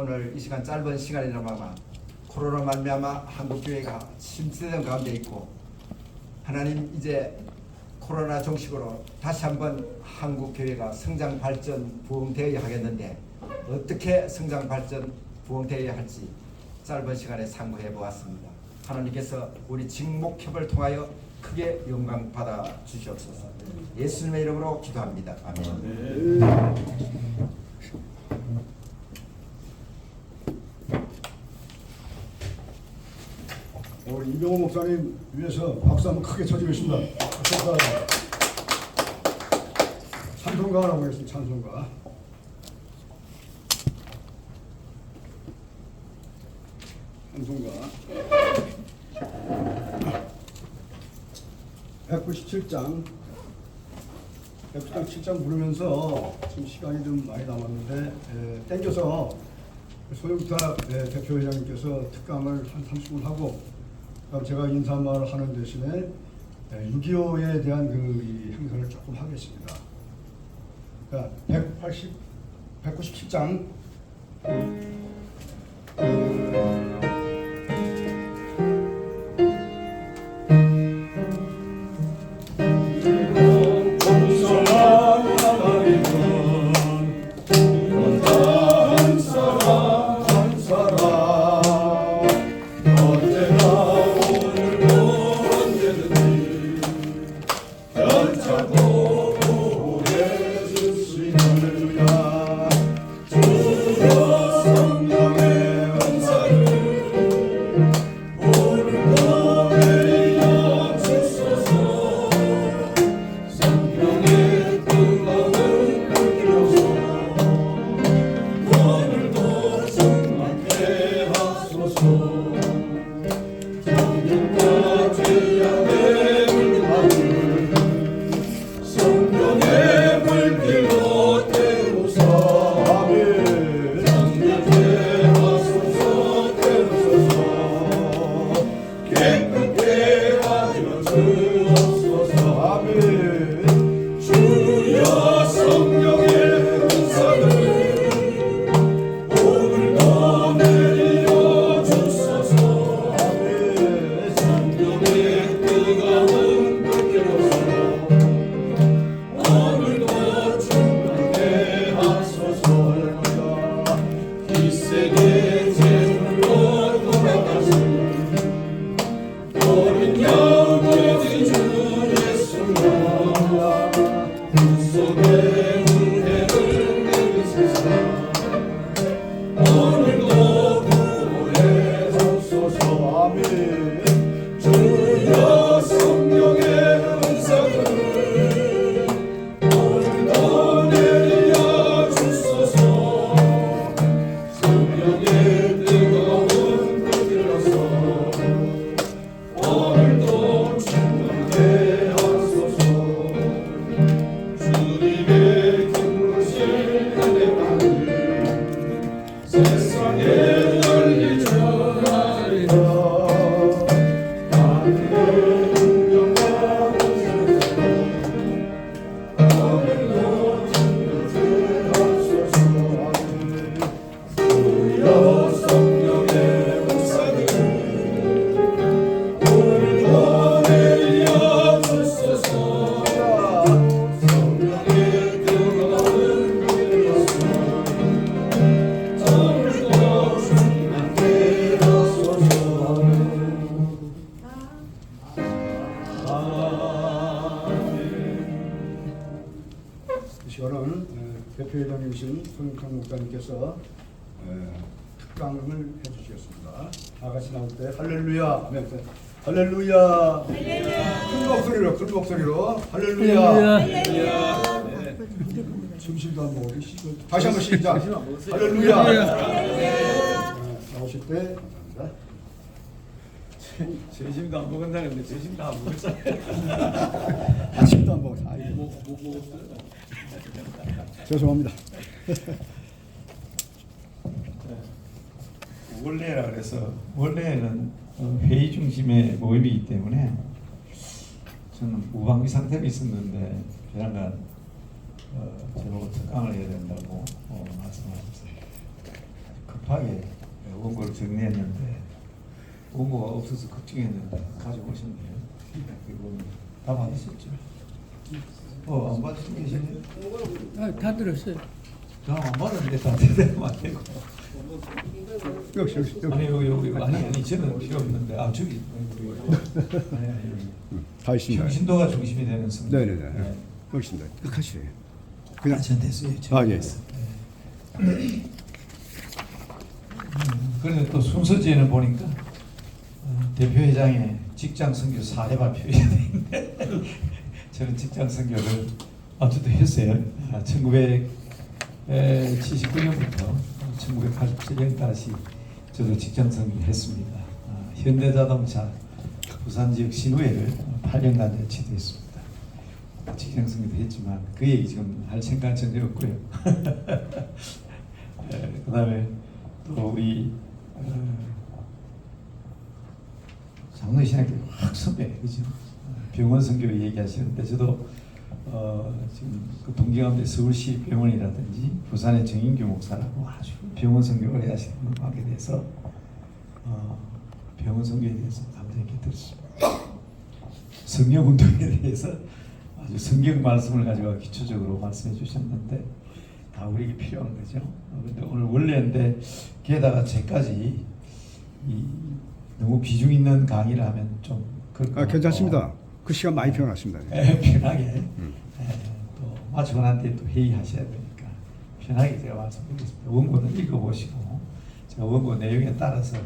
오늘 이 시간 짧은 시간이나마 코로나 말미암아 한국교회가 침체된 가운데 있고 하나님 이제 코로나 종식으로 다시 한번 한국교회가 성장 발전 부흥되어야 하겠는데 어떻게 성장 발전 부흥되어야 할지 짧은 시간에 상고해 보았습니다. 하나님께서 우리 직목협을 통하여 크게 영광 받아 주시옵소서. 예수님의 이름으로 기도합니다. 아멘. 우리 이병호 목사님 위해서 박수 한번 크게 쳐주겠습니다. 찬송가 하나 보겠습니다. 찬송가. 찬송가 197장 7장 부르면서 지금 시간이 좀 많이 남았는데 땡겨서 소영타 대표회장님께서 특강을 한 30분 하고 그럼 제가 인사말 하는 대신에 6.25에 대한 이 행사를 조금 하겠습니다. 그러니까 197장 대표회장님이신 손익환 목사님께서 특강을 해주시겠습니다. 다 같이 나올 때 할렐루야, 할렐루야, 큰 목소리로 할렐루야. 할렐루야. 네. 점심도 안 먹어. 다시 한번 시작. 할렐루야. 나오실 때 감사합니다. 점심도 안 먹은다는데 점심도 안 먹었어요. 아침도 안 먹었어. 못 먹었어요. 죄송합니다. 원래라 그래서 원래는 회의 중심의 모임이기 때문에 저는 무방비 상태로 있었는데 조만간 저보고 특강을 해야 된다고 말씀하셨어요. 급하게 원고를 정리했는데 원고가 없어서 걱정했는데 가져오셨네요. 그리고 다 받으셨죠? 안 받으신 계시네요? 다 들었어요. 저안 받았는데 다 대답 안 되고. 역시 아니 여기 아니 저는 필요 없는데 저기 아니 다 있습니다. 평신도가 중심이 되는 승부. 네네네. 여기 있습니다. 끝하시래요. 그냥 전 됐어요. 예. 그런데 또 순서지에는 보니까 대표회장의 직장 선교 사례 발표에 있는데 저는 직장 선교를 어쨌든 했어요. 1979년부터 1987년까지 저도 직장 선교를 했습니다. 현대자동차 부산 지역 신우회를 8년간 지도했습니다. 직장 선교도 했지만 그 얘기 지금 할 생각 전혀 없고요. 그다음에 또 우리 장로의 신학교 확 선배 그죠? 병원 선교 얘기하시는데 저도 지금 그 동기 가운데 서울시 병원이라든지 부산의 정인규 목사라고 아주 병원 선교 오래 하시는 분과 하게 돼서 병원 선교에 대해서 감정 있게 들었습니다. 성령 운동에 대해서 아주 성경 말씀을 가지고 기초적으로 말씀해 주셨는데 다 우리에게 필요한 거죠. 그런데 오늘 원래인데 게다가 제까지 너무 비중 있는 강의를 하면 좀 괜찮습니다. 그 시간 많이 비워놨습니다. 편하게 또 마치고 난 뒤에 또 회의하셔야 되니까 편하게 제가 말씀드리겠습니다. 원고는 읽어보시고 제가 원고 내용에 따라서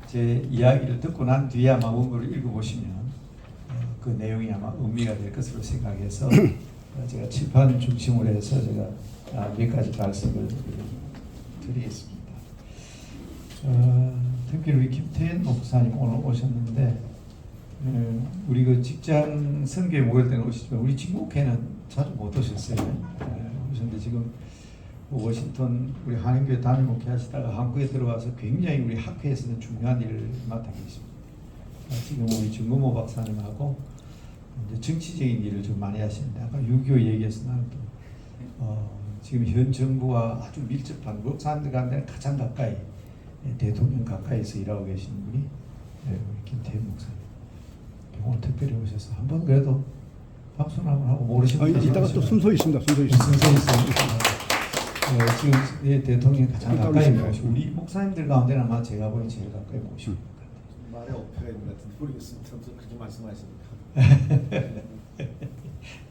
제 이야기를 듣고 난 뒤에 아마 원고를 읽어보시면 그 내용이 아마 의미가 될 것으로 생각해서 제가 칠판 중심으로 해서 제가 몇 가지 말씀을 드리겠습니다. 특히 우리 김태현 목사님 오늘 오셨는데 우리 그 직장 선교에 모일 때는 오시지만 우리 친구회는 자주 못 오셨어요. 오셨는데 지금 워싱턴 우리 한인교회 담임 목회 하시다가 한국에 들어와서 굉장히 우리 학회에서는 중요한 일을 맡아 계십니다. 지금 우리 정금호 박사님하고 이제 정치적인 일을 좀 많이 하시는데 아까 6.25 얘기해서 나는 또 지금 현 정부와 아주 밀접한 목사님들 가운데 가장 가까이 대통령 가까이서 일하고 계시는 분이 우리 김태현 목사님. 오늘 특별히 오셔서 한번 그래도 박수 한번 하고 모르시는 분들 이따가 또 순서 있습니다. 순서 있습니다. 순서 있습니다. 지금 대통령 가장 가까이 모시고 우리 목사님들 가운데는 아마 제가 보기엔 제일 가까이 모시고 말에 어폐가 있는 것 같은데 모르겠습니다. 그렇게 말씀하시니까.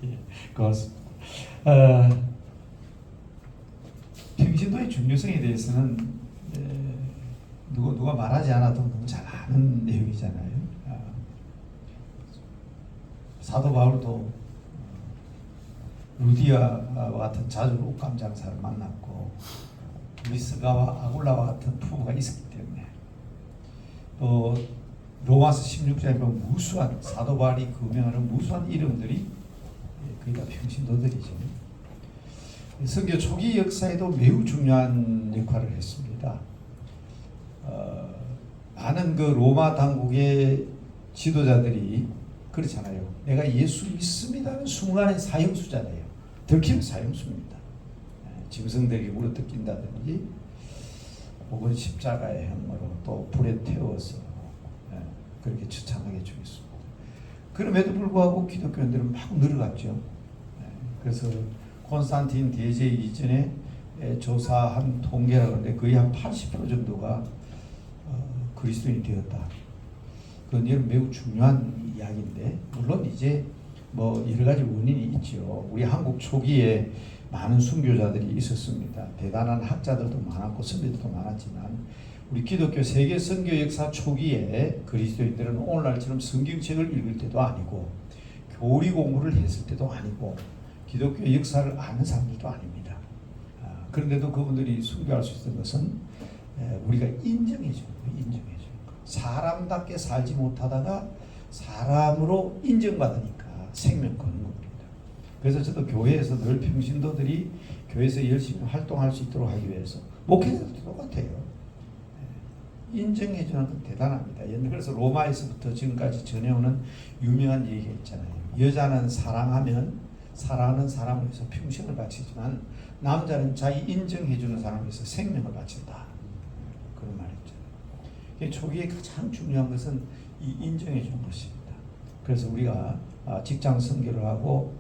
예, 고맙습니다. 평신도의 중요성에 대해서는 누가 말하지 않아도 너무 잘 아는 내용이잖아요. 사도 바울도 루디아와 같은 자주 옷감 장사를 만났고 리스가와 아굴라와 같은 부부가 있었기 때문에 또 로마서 16장에 보면 무수한 사도 바울이 금명하는 무수한 이름들이 거의 다 평신도들이죠. 선교 초기 역사에도 매우 중요한 역할을 했습니다. 많은 그 로마 당국의 지도자들이 그렇잖아요. 내가 예수 믿습니다는 순간의 사형수잖아요. 들키면 사형수입니다. 짐승들이 물어뜯긴다든지 혹은 십자가의 형으로 또 불에 태워서 그렇게 처참하게 죽였습니다. 그럼에도 불구하고 기독교인들은 막 늘어갔죠. 그래서 콘스탄틴 대제 이전에 조사한 통계라 그러는데 거의 한 80% 정도가 그리스도인이 되었다. 그건 매우 중요한 이야기인데 물론 이제 뭐 여러 가지 원인이 있죠. 우리 한국 초기에 많은 순교자들이 있었습니다. 대단한 학자들도 많았고 선배들도 많았지만 우리 기독교 세계 선교 역사 초기에 그리스도인들은 오늘날처럼 성경책을 읽을 때도 아니고 교리 공부를 했을 때도 아니고 기독교 역사를 아는 사람들도 아닙니다. 그런데도 그분들이 순교할 수 있었던 것은 우리가 인정해줘. 사람답게 살지 못하다가 사람으로 인정받으니까 생명 거는 겁니다. 그래서 저도 교회에서 늘 평신도들이 교회에서 열심히 활동할 수 있도록 하기 위해서 목회자들도 똑같아요. 인정해주는 건 대단합니다. 그래서 로마에서부터 지금까지 전해오는 유명한 얘기가 있잖아요. 여자는 사랑하면 사랑하는 사람을 위해서 평생을 바치지만 남자는 자기 인정해주는 사람을 위해서 생명을 바친다. 초기에 가장 중요한 것은 이 인정해 주는 것입니다. 그래서 우리가 직장 선교를 하고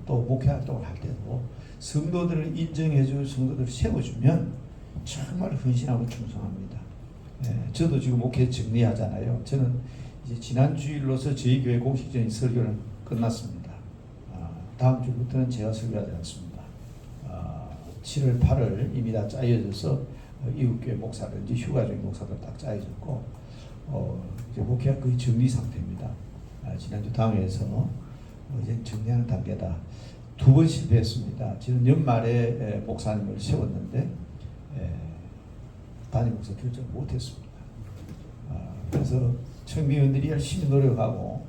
또 목회 활동을 할 때도 성도들을 인정해 줄 성도들을 세워주면 정말 헌신하고 충성합니다. 저도 지금 목회 정리하잖아요. 저는 이제 지난 주일로서 저희 교회 공식적인 설교는 끝났습니다. 다음 주부터는 제가 설교하지 않습니다. 7월 8월 이미 다 짜여져서 이웃교회 목사들 이제 휴가 중인 목사들 딱 짜여졌고 이제 목회가 거의 정리 상태입니다. 지난주 당회에서 이제 정리하는 단계다. 2번 실패했습니다. 지난 연말에 목사님을 세웠는데 담임 목사 결정 못했습니다. 그래서 청비위원들이 열심히 노력하고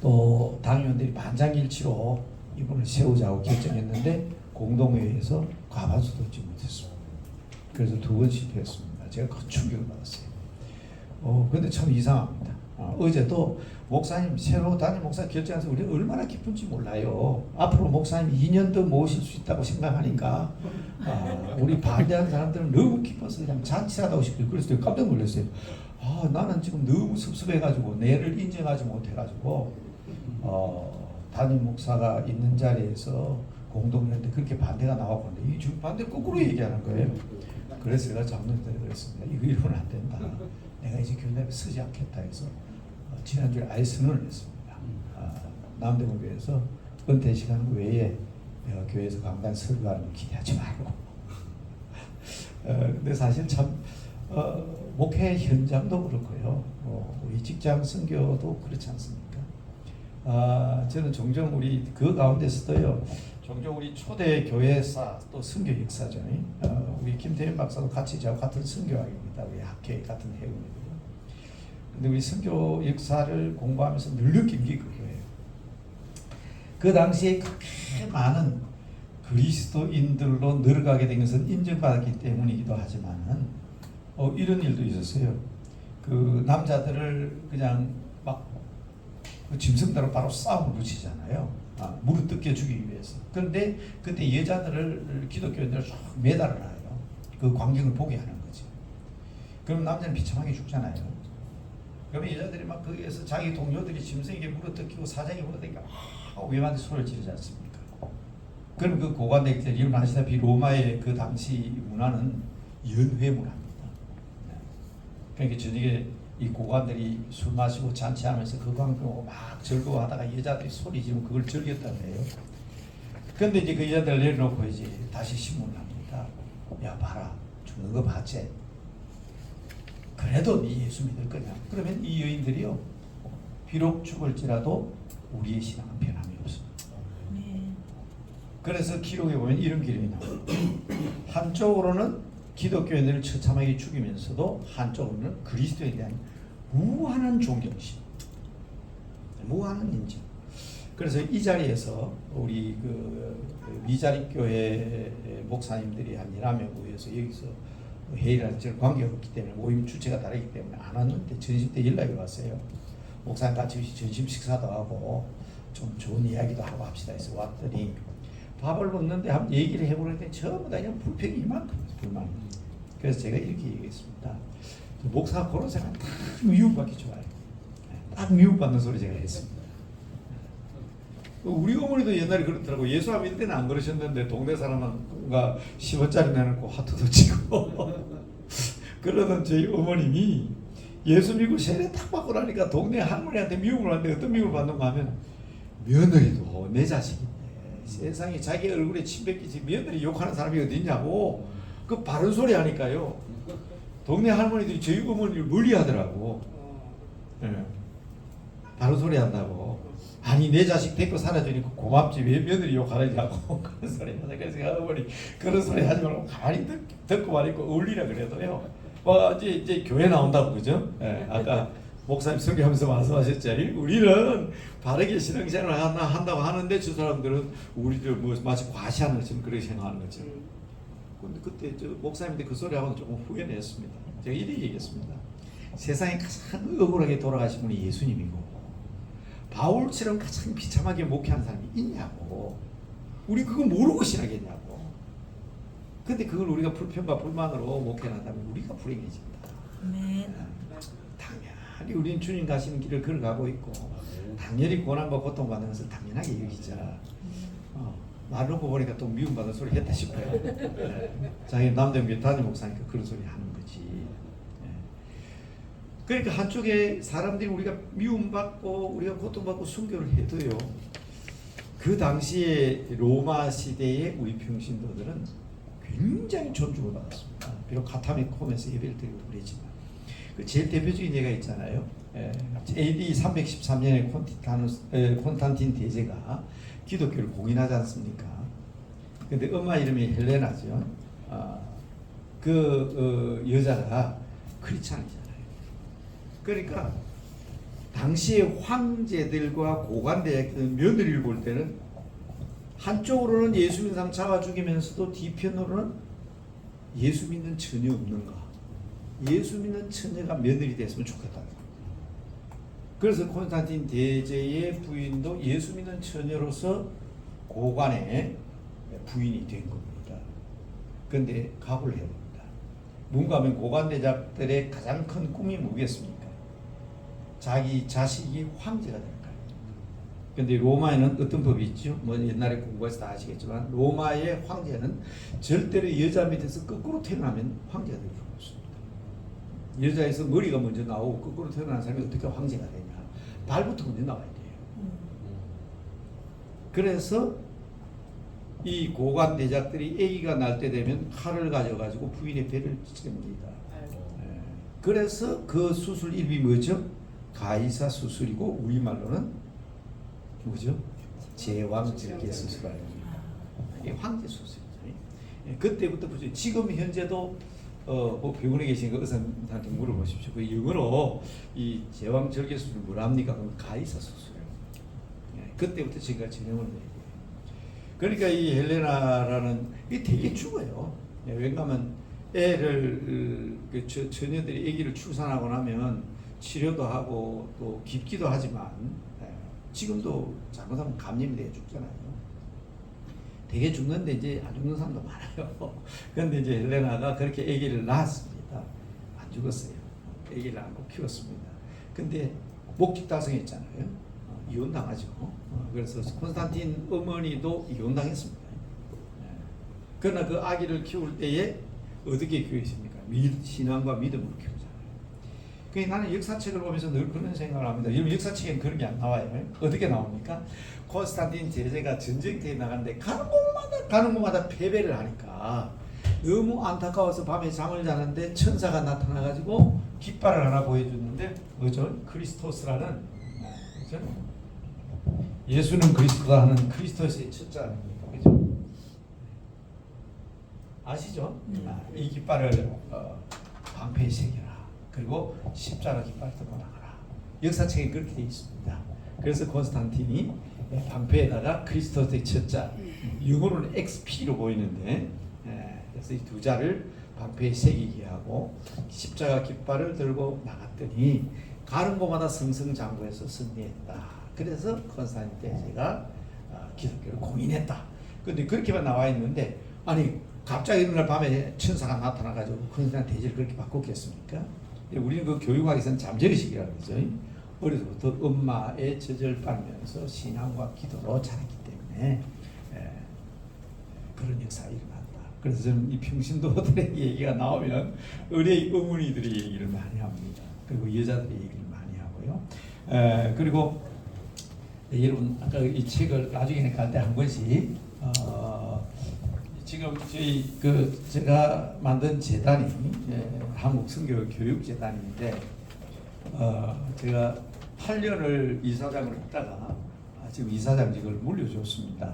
또 당위원들이 만장일치로 이분을 세우자고 결정했는데 공동회의에서 과반수도 얻지 못했습니다. 그래서 2번 실패했습니다. 제가 큰 충격을 받았어요. 근데 참 이상합니다. 어제도 목사님 새로 담임 목사 결정해서 우리 얼마나 기쁜지 몰라요. 앞으로 목사님 2년 더 모실 수 있다고 생각하니까 우리 반대하는 사람들은 너무 기뻐서 그냥 잔치하다고 싶어요. 그래서 깜짝 놀랐어요. 나는 지금 너무 섭섭해가지고 내를 인정하지 못해가지고 담임 목사가 있는 자리에서 공동회의인데 그렇게 반대가 나왔거든요. 이 지금 반대 거꾸로 얘기하는 거예요. 그래서 제가 장로님들에 그랬습니다. 이거 이러면 안 된다. 내가 이제 교회에 서지 않겠다 해서 지난주에 아예 선언을 했습니다. 남대문교회에서 은퇴 시간 외에 내가 교회에서 강단 설교하는 거 기대하지 말고. 근데 사실 참 목회 현장도 그렇고요. 우리 직장 선교도 그렇지 않습니까? 저는 종종 우리 그 가운데서도요. 종종 우리 초대 교회사 또 선교 역사죠. 우리 김태현 박사도 같이 저와 같은 선교학입니다. 우리 학회 같은 회원이고요. 근데 우리 선교 역사를 공부하면서 늘 느낀 게 그거예요. 그 당시에 그렇게 많은 그리스도인들로 늘어가게 된 것은 인정받았기 때문이기도 하지만은 이런 일도 있었어요. 그 남자들을 그냥 막 그 짐승대로 바로 싸움을 붙이잖아요. 무릎 뜯겨 죽이기 위해서. 그런데 그때 여자들을 기독교인들을 쫙 매달아 놔요. 그 광경을 보게 하는 거지. 그럼 남자는 비참하게 죽잖아요. 그러면 여자들이 막 거기에서 자기 동료들이 짐승에게 물어 뜯기고 사장이 물어 뜯기고 위험한데 소리를 지르지 않습니까? 그럼 그 고관객들 여러분 아시다시피 로마의 그 당시 문화는 연회 문화입니다. 그러니까 저녁에 이 고관들이 술 마시고 잔치하면서 그 광경을 막 즐거워하다가 여자들이 소리 지르면 그걸 즐겼다고 해요. 그런데 이제 그 여자들 내려놓고 이제 다시 신문을 합니다. 야 봐라 죽는 거 봤지? 그래도 네 예수 믿을 거냐? 그러면 이 여인들이요 비록 죽을지라도 우리의 신앙은 변함이 없습니다. 그래서 기록에 보면 이런 기록이 나옵니다. 한쪽으로는 기독교인들을 처참하게 죽이면서도 한쪽으로는 그리스도에 대한 무한한 존경심, 무한한 인정. 그래서 이 자리에서 우리 그 미자립교회 목사님들이 한 11명 모여서 여기서 회의를 할 관계가 없기 때문에 모임 주체가 다르기 때문에 안 왔는데 전심 때 연락이 왔어요. 목사님 같이 전심 식사도 하고 좀 좋은 이야기도 하고 합시다 해서 왔더니 밥을 먹는데 한번 얘기를 해보는데 전부 다 그냥 불평이 이만큼 불만. 그래서 제가 이렇게 얘기했습니다. 목사가 그런 생각 딱 미움받기 좋아요. 딱 미움받는 소리 제가 했습니다. 우리 어머니도 옛날에 그렇더라고. 예수 안 믿을 때는 안 그러셨는데 동네 사람과 10원짜리 내놓고 하트도 치고 그러던 저희 어머님이 예수 믿고 세례 딱 받고 나니까 동네 할머니한테 미움을 하는데 어떤 미움을 받는가 하면 며느리도 내 자식인데 세상에 자기 얼굴에 침 뱉기지 며느리 욕하는 사람이 어디 있냐고 그 바른 소리 하니까요. 동네 할머니들이 저희 어머니를 멀리하더라고. 바른 소리 한다고. 아니 내 자식 데리고 살아주니까 고맙지 왜 며느리 욕하느냐고 그런 소리 하자. 그래서 어머니 그런 소리 하지 말고 가만히 듣고 말고 어울리라 그래도요. 이제 교회 나온다고 그죠? 아까 목사님 설교하면서 말씀하셨죠. 우리는 바르게 신앙생활을 한다고 하는데 저 사람들은 우리들 뭐 마치 과시하는 것처럼 그렇게 생각하는 거죠. 근데 그때 저 목사님들 그 소리하고는 조금 후회했습니다. 제가 이렇게 얘기했습니다. 세상에 가장 억울하게 돌아가신 분이 예수님이고 바울처럼 가장 비참하게 목회하는 사람이 있냐고. 우리 그거 모르고 신하겠냐고. 근데 그걸 우리가 불평과 불만으로 목회를 한다면 우리가 불행해진다. 당연히 우리는 주님 가시는 길을 걸어가고 있고 당연히 고난과 고통받는 것을 당연하게 여기자. 말 놓고 보니까 또 미움받는 소리 했다 싶어요. 자기 남대문교회 담임 목사니까 그런 소리 하는 거지. 그러니까 한쪽에 사람들이 우리가 미움받고 우리가 고통받고 순교를 해도요, 그 당시에 로마 시대의 우리 평신도들은 굉장히 존중을 받았습니다. 비록 카타미콤에서 예배를 드리고 그랬지만 그 제일 대표적인 예가 있잖아요. AD 313년에 콘스탄틴 대제가 기독교를 공인하지 않습니까? 근데 엄마 이름이 헬레나죠. 여자가 크리스찬이잖아요. 그러니까 당시의 황제들과 고관대 며느리를 볼 때는 한쪽으로는 예수 믿는 사람 잡아 죽이면서도 뒤편으로는 예수 믿는 처녀 없는가, 예수 믿는 처녀가 며느리 됐으면 좋겠다. 그래서 콘스탄틴 대제의 부인도 예수 믿는 처녀로서 고관의 부인이 된 겁니다. 그런데 각오를 해야 됩니다. 뭔가 하면 고관대작들의 가장 큰 꿈이 뭐겠습니까? 자기 자식이 황제가 되는 거예요. 그런데 로마에는 어떤 법이 있죠? 뭐 옛날에 공부해서 다 아시겠지만 로마의 황제는 절대로 여자 밑에서 거꾸로 태어나면 황제가 될 수가 없습니다. 여자에서 머리가 먼저 나오고 거꾸로 태어난 사람이 어떻게 황제가 되냐? 발부터 먼저 나와야 돼요. 그래서 이 고관 대작들이 아기가 날 때 되면 칼을 가져가지고 부인의 배를 찌릅니다. 그래서 그 수술 이름이 뭐죠? 가이사 수술이고 우리말로는 뭐죠? 제왕절개 수술이에요. 이게 황제 수술이죠. 그때부터 보죠. 지금 현재도 뭐 병원에 계신 그 의사한테 물어보십시오. 그 영어로 이 제왕절개 수술 뭐랍니까? 그럼 가이사 수술이에요. 그때부터 제가 진행을 해요. 그러니까 이 헬레나라는 이 되게 죽어요. 왜냐하면 애를 처녀들이 아기를 출산하고 나면 치료도 하고 또 깊기도 하지만 지금도 잘못하면 감염이 돼 죽잖아요. 되게 죽는데 이제 안 죽는 사람도 많아요. 그런데 이제 헬레나가 그렇게 아기를 낳았습니다. 안 죽었어요. 아기를 안고 키웠습니다. 근데 목직 달성했잖아요. 이혼당하죠. 그래서 콘스탄틴 어머니도 이혼당했습니다. 그러나 그 아기를 키울 때에 어떻게 키우십니까? 신앙과 믿음으로 키우잖아요. 그러니까 나는 역사책을 보면서 늘 그런 생각을 합니다. 여러분 역사책엔 그런 게 안 나와요. 어떻게 나옵니까? 콘스탄틴 제제가 전쟁터에 나갔는데 가는 곳마다 패배를 하니까 너무 안타까워서 밤에 잠을 자는데 천사가 나타나가지고 깃발을 하나 보여줬는데 뭐죠? 크리스토스라는 그죠? 예수는 그리스도다 하는 크리스토스의 첫자입니다. 그죠? 아시죠? 이 깃발을 방패에 새겨라. 그리고 십자가 깃발을 들고 나가라. 역사책에 그렇게 되어 있습니다. 그래서 콘스탄틴이 방패에다가 그리스도스의 첫자, 영어로는 XP로 보이는데, 그래서 이 두 자를 방패에 새기게 하고 십자가 깃발을 들고 나갔더니 가는 곳마다 승승장구해서 승리했다. 그래서 콘스탄틴 대제가 기독교를 공인했다. 그런데 그렇게만 나와 있는데 아니 갑자기 어느 날 밤에 천사가 나타나가지고 콘스탄틴 대제를 그렇게 바꿨겠습니까? 우리는 그 교육학에서는 잠재의식이라고 그러죠. 어려서부터 엄마의 젖을 빨면서 신앙과 기도로 자랐기 때문에 그런 역사가 일어난다. 그래서 저는 이 평신도들의 얘기가 나오면 의뢰의 어머니들의 얘기를 많이 합니다. 그리고 여자들의 얘기를 많이 하고요. 그리고 여러분 아까 이 책을 나중에 갈 때 한 권씩 지금 저희 제가 만든 재단이 한국 선교 교육 재단인데 제가 8년을 이사장을 했다가 지금 이사장직을 물려줬습니다.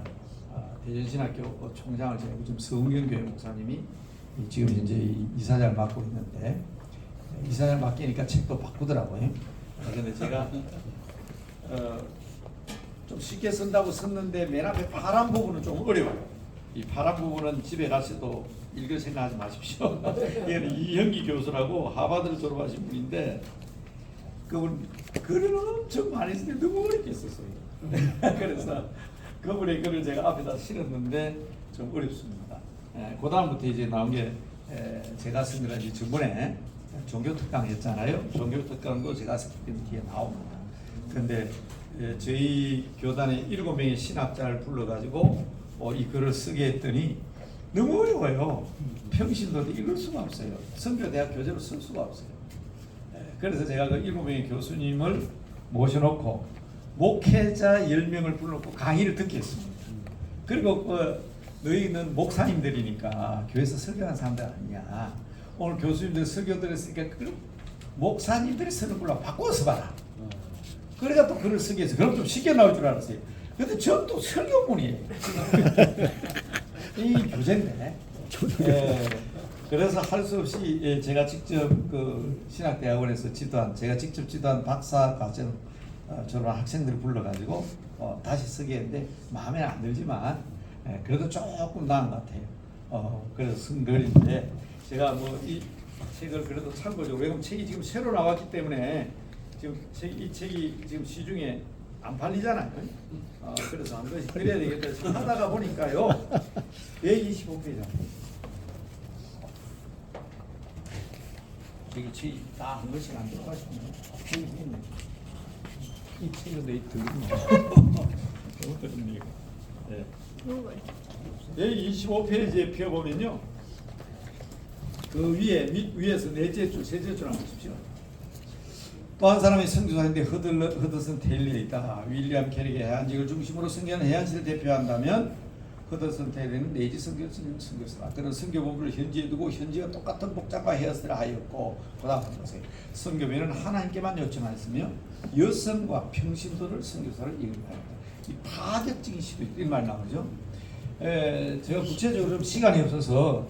대전신학교 총장을 지내고 지금 성경교회 목사님이 지금 현재 이사장을 맡고 있는데 이사장을 맡기니까 책도 바꾸더라고요. 그런데 제가 좀 쉽게 쓴다고 썼는데 맨 앞에 파란 부분은 좀 어려워요. 이 파란 부분은 집에 가서도 읽을 생각하지 마십시오. 얘는 이현기 교수라고 하버드를 졸업하신 분인데 그분 글을 엄청 많이 쓰는데 너무 어렵게 썼어요. 그래서 그분의 글을 제가 앞에다 실었는데 좀 어렵습니다. 그 다음부터 이제 나온 게 제가 쓴 거라 이제 저번에 종교 특강 했잖아요. 종교 특강도 제가 스키핑 뒤에 나옵니다. 근데 저희 교단에 7명의 신학자를 불러가지고 이 글을 쓰게 했더니 너무 어려워요. 평신도도 읽을 수가 없어요. 선교대학 교재로 쓸 수가 없어요. 그래서 제가 그 7명의 교수님을 모셔놓고 목회자 10명을 불러놓고 강의를 듣게 했습니다. 그리고 너희는 목사님들이니까 교회에서 설교하는 사람들 아니냐. 오늘 교수님들 설교 들었으니까 목사님들이 쓰는 걸로 바꿔서 봐라. 그러니까 또 글을 쓰게 해서 그럼 좀 쉽게 나올 줄 알았어요. 근데 전 또 설교문이에요. 이 교재인데. 그래서 할 수 없이 제가 직접 그 신학대학원에서 제가 직접 지도한 박사 과정 졸업한 학생들을 불러가지고 다시 쓰게 했는데 마음에 안 들지만 그래도 조금 나은 것 같아요. 그래서 쓴 글인데 제가 뭐 이 책을 그래도 참고적으로 왜냐면 책이 지금 새로 나왔기 때문에 지금 이 책이 지금 시중에 안 팔리잖아요. 그래서 한 번씩 드려야 되겠다 지금 하다가 보니까요. 125페이지. 여기 책이 다 한 번씩 안 들어가시네요. 이 책은 내 들리네. 어떠십니까? 네. 25페이지에 펴보면요. 그 위에서 넷째 줄, 셋째 줄 한번 보십시오. 또 한 사람이 선교사인데 허드슨 테일리에 있다. 윌리엄 캐릭의 해안직을 중심으로 선교하는 해안시를 대표한다면 허드슨 테일리는 내지 선교사다. 그는 선교본부를 현지에 두고 현지와 똑같은 복잡한 헤어스타일을 하였고 그 다음 보세요. 선교비는 하나님께만 요청하였으며 여성과 평신도를 선교사를 이끌어야 이 파격적인 시도 이 말 나오죠. 제가 구체적으로 좀 시간이 없어서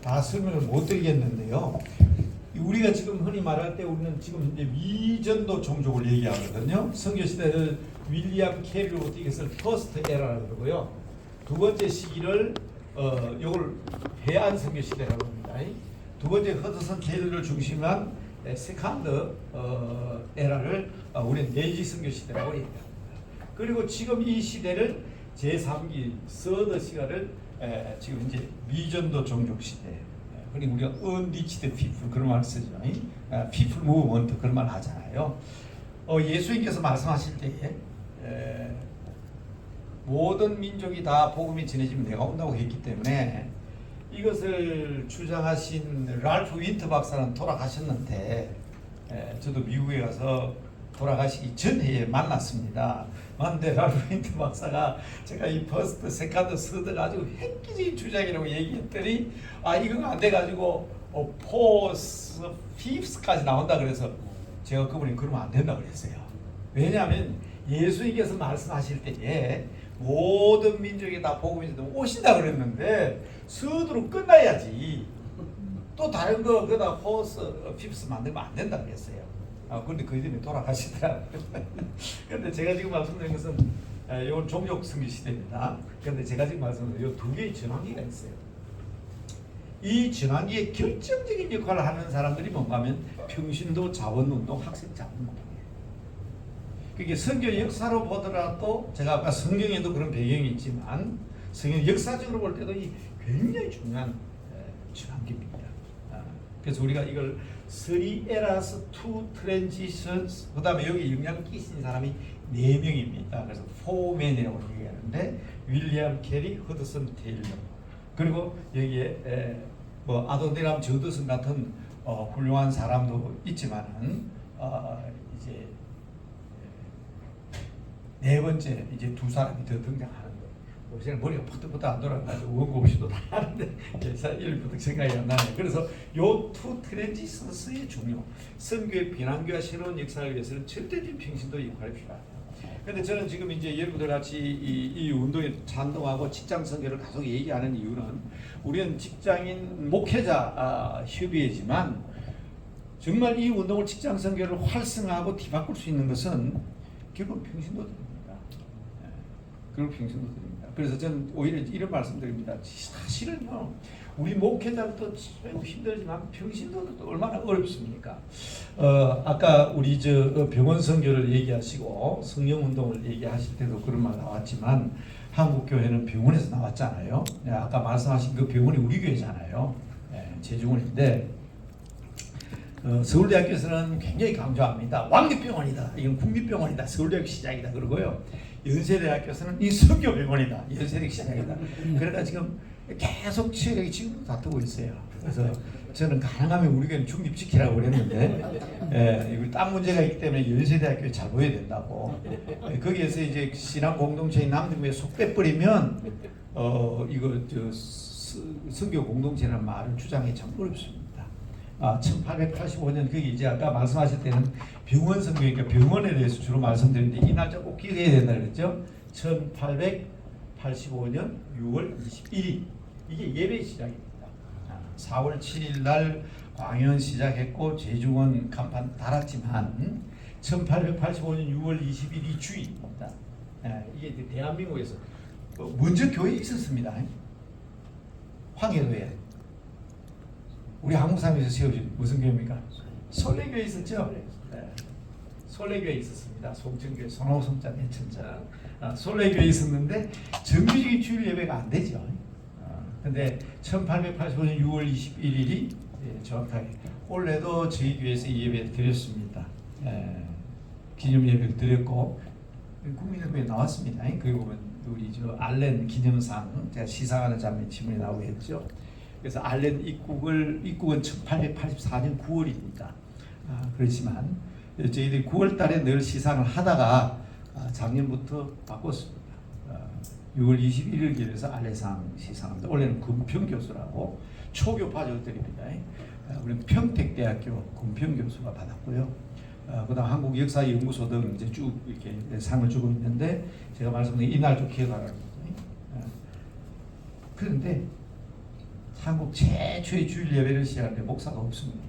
다 설명을 못 드리겠는데요. 우리가 지금 흔히 말할 때 우리는 지금 이제 미전도 종족을 얘기하거든요. 선교 시대를 윌리엄 캐리로 이것을 퍼스트 에라라고 그러고요. 두 번째 시기를 요걸 해안 선교 시대라고 합니다. 두 번째 허드슨 테일러를 중심한 세컨드 에라를 우리는 내지 선교 시대라고 얘기합니다. 그리고 지금 이 시대를 제3기 서드 시가를 지금 이제 미전도 종족 시대. 그리고 우리가 unreached people 그런 말 쓰죠. people movement 그런 말 하잖아요. 예수님께서 말씀하실 때에 모든 민족이 다 복음이 전해지면 내가 온다고 했기 때문에 이것을 주장하신 랄프 윈터 박사는 돌아가셨는데 저도 미국에 가서 돌아가시기 전해에 만났습니다. 그런데 랄프 윈터 박사가 제가 이 퍼스트, 세컨드, 서드가 아주 획기적인 주장이라고 얘기했더니 이건 안 돼가지고 포스, 피프스까지 나온다 그래서 제가 그분이 그러면 안 된다 그랬어요. 왜냐하면 예수님께서 말씀하실 때에 모든 민족이 다 복음이 오신다 그랬는데 서두로 끝나야지. 또 다른 거 그다 포스, 피프스 만들면 안 된다 그랬어요. 그런데 그 이름이 돌아가시더라고요. 그런데 제가 지금 말씀드린 것은 이건 종족 선교 시대입니다. 그런데 제가 지금 말씀드린 이 두 개의 전환기가 있어요. 이 전환기에 결정적인 역할을 하는 사람들이 뭔가 하면 평신도 자원운동, 학생 자원운동이에요. 그게 선교 역사로 보더라도 제가 아까 성경에도 그런 배경이 있지만 성경 역사적으로 볼 때도 이 굉장히 중요한 전환기입니다. 그래서 우리가 이걸 3 eras, 2 transitions, 그 다음에 여기 영향 끼친 사람이 4명입니다. 그래서 4men이라고 얘기하는데 윌리엄 캐리, 허드슨 테일러 그리고 여기에 뭐 아도니람 저드슨 같은 훌륭한 사람도 있지만은 이제 네 번째 이제 두 사람이 더 등장하는 거예요. 요새는 머리가 푸득푸득 안 돌아가지고 원고 없이도 다 하는데 일부터 생각이 안 나네요. 그래서 요 투 트랜지션스의 중요, 선교의 비난교와 새로운 역사를 위해서는 절대적인 평신도 역할이 필요합니다. 그런데 저는 지금 이제 여러분들 같이 이 운동에 찬동하고 직장 선교를 계속 얘기하는 이유는 우리는 직장인 목회자 협의회지만 정말 이 운동을 직장 선교를 활성화하고 뒤바꿀 수 있는 것은 결국 평신도들입니다. 결국 평신도들입니다. 그래서 저는 오히려 이런 말씀드립니다. 사실은요, 우리 목회자도 매우 힘들지만 평신도들도 얼마나 어렵습니까? 아까 우리 저 병원 선교를 얘기하시고 성령 운동을 얘기하실 때도 그런 말 나왔지만 한국 교회는 병원에서 나왔잖아요. 아까 말씀하신 그 병원이 우리 교회잖아요. 제중원인데 서울대학교에서는 굉장히 강조합니다. 왕립병원이다. 이건 국립병원이다. 서울대학교 시작이다. 그러고요. 연세대학교에서는 이 성교병원이다. 연세대 시작이다. 그러니까 지금 계속 치열하게 지금도 다투고 있어요. 그래서 저는 가능하면 우리 교회는 중립지키라고 그랬는데 이거 땅 문제가 있기 때문에 연세대학교에 잘 보여야 된다고. 거기에서 이제 신앙 공동체인 남대문에 속 빼버리면 이거 선교 공동체라는 말을 주장이 참 어렵습니다. 1885년 거기 이제 아까 말씀하실 때는 병원 선교니까 병원에 대해서 주로 말씀드렸는데 이 날짜 꼭 기억해야 된다 그랬죠. 1885년 6월 21일 이게 예배 시작입니다. 4월 7일 날 광연 시작했고 제중원 간판 달았지만 1885년 6월 20일이 주일입니다. 이게 이제 대한민국에서 먼저 교회에 있었습니다. 황해도에 우리 한국사람에서 세워진 무슨 교회입니까? 솔레교회 있었죠? 네. 솔레교회 있었습니다. 송천교회 손호성자 내천자 솔레교회 있었는데 정규적인 주일 예배가 안 되죠. 근데 1885년 6월 21일이 정확하게 올해도 저희 교회에서 예배 드렸습니다. 기념 예배를 드렸고 국민의회에 나왔습니다. 거기 보면 우리 저 알렌 기념상 제가 시상하는 장면 지문에 나오겠죠. 그래서 알렌 입국은 1884년 9월입니다. 그렇지만 저희들이 9월달에 늘 시상을 하다가 작년부터 바꿨습니다. 6월 21일 기해서 알렌상 시상합니다. 원래는 금평 교수라고 초교파 저들입니다. 우리는 평택대학교 금평 교수가 받았고요. 그다음 한국 역사연구소 등 이제 쭉 이렇게 상을 주고 있는데 제가 말씀드린 이날 좀 기억하라는 거죠. 그런데 한국 최초의 주일 예배를 시작하는데 목사가 없습니다.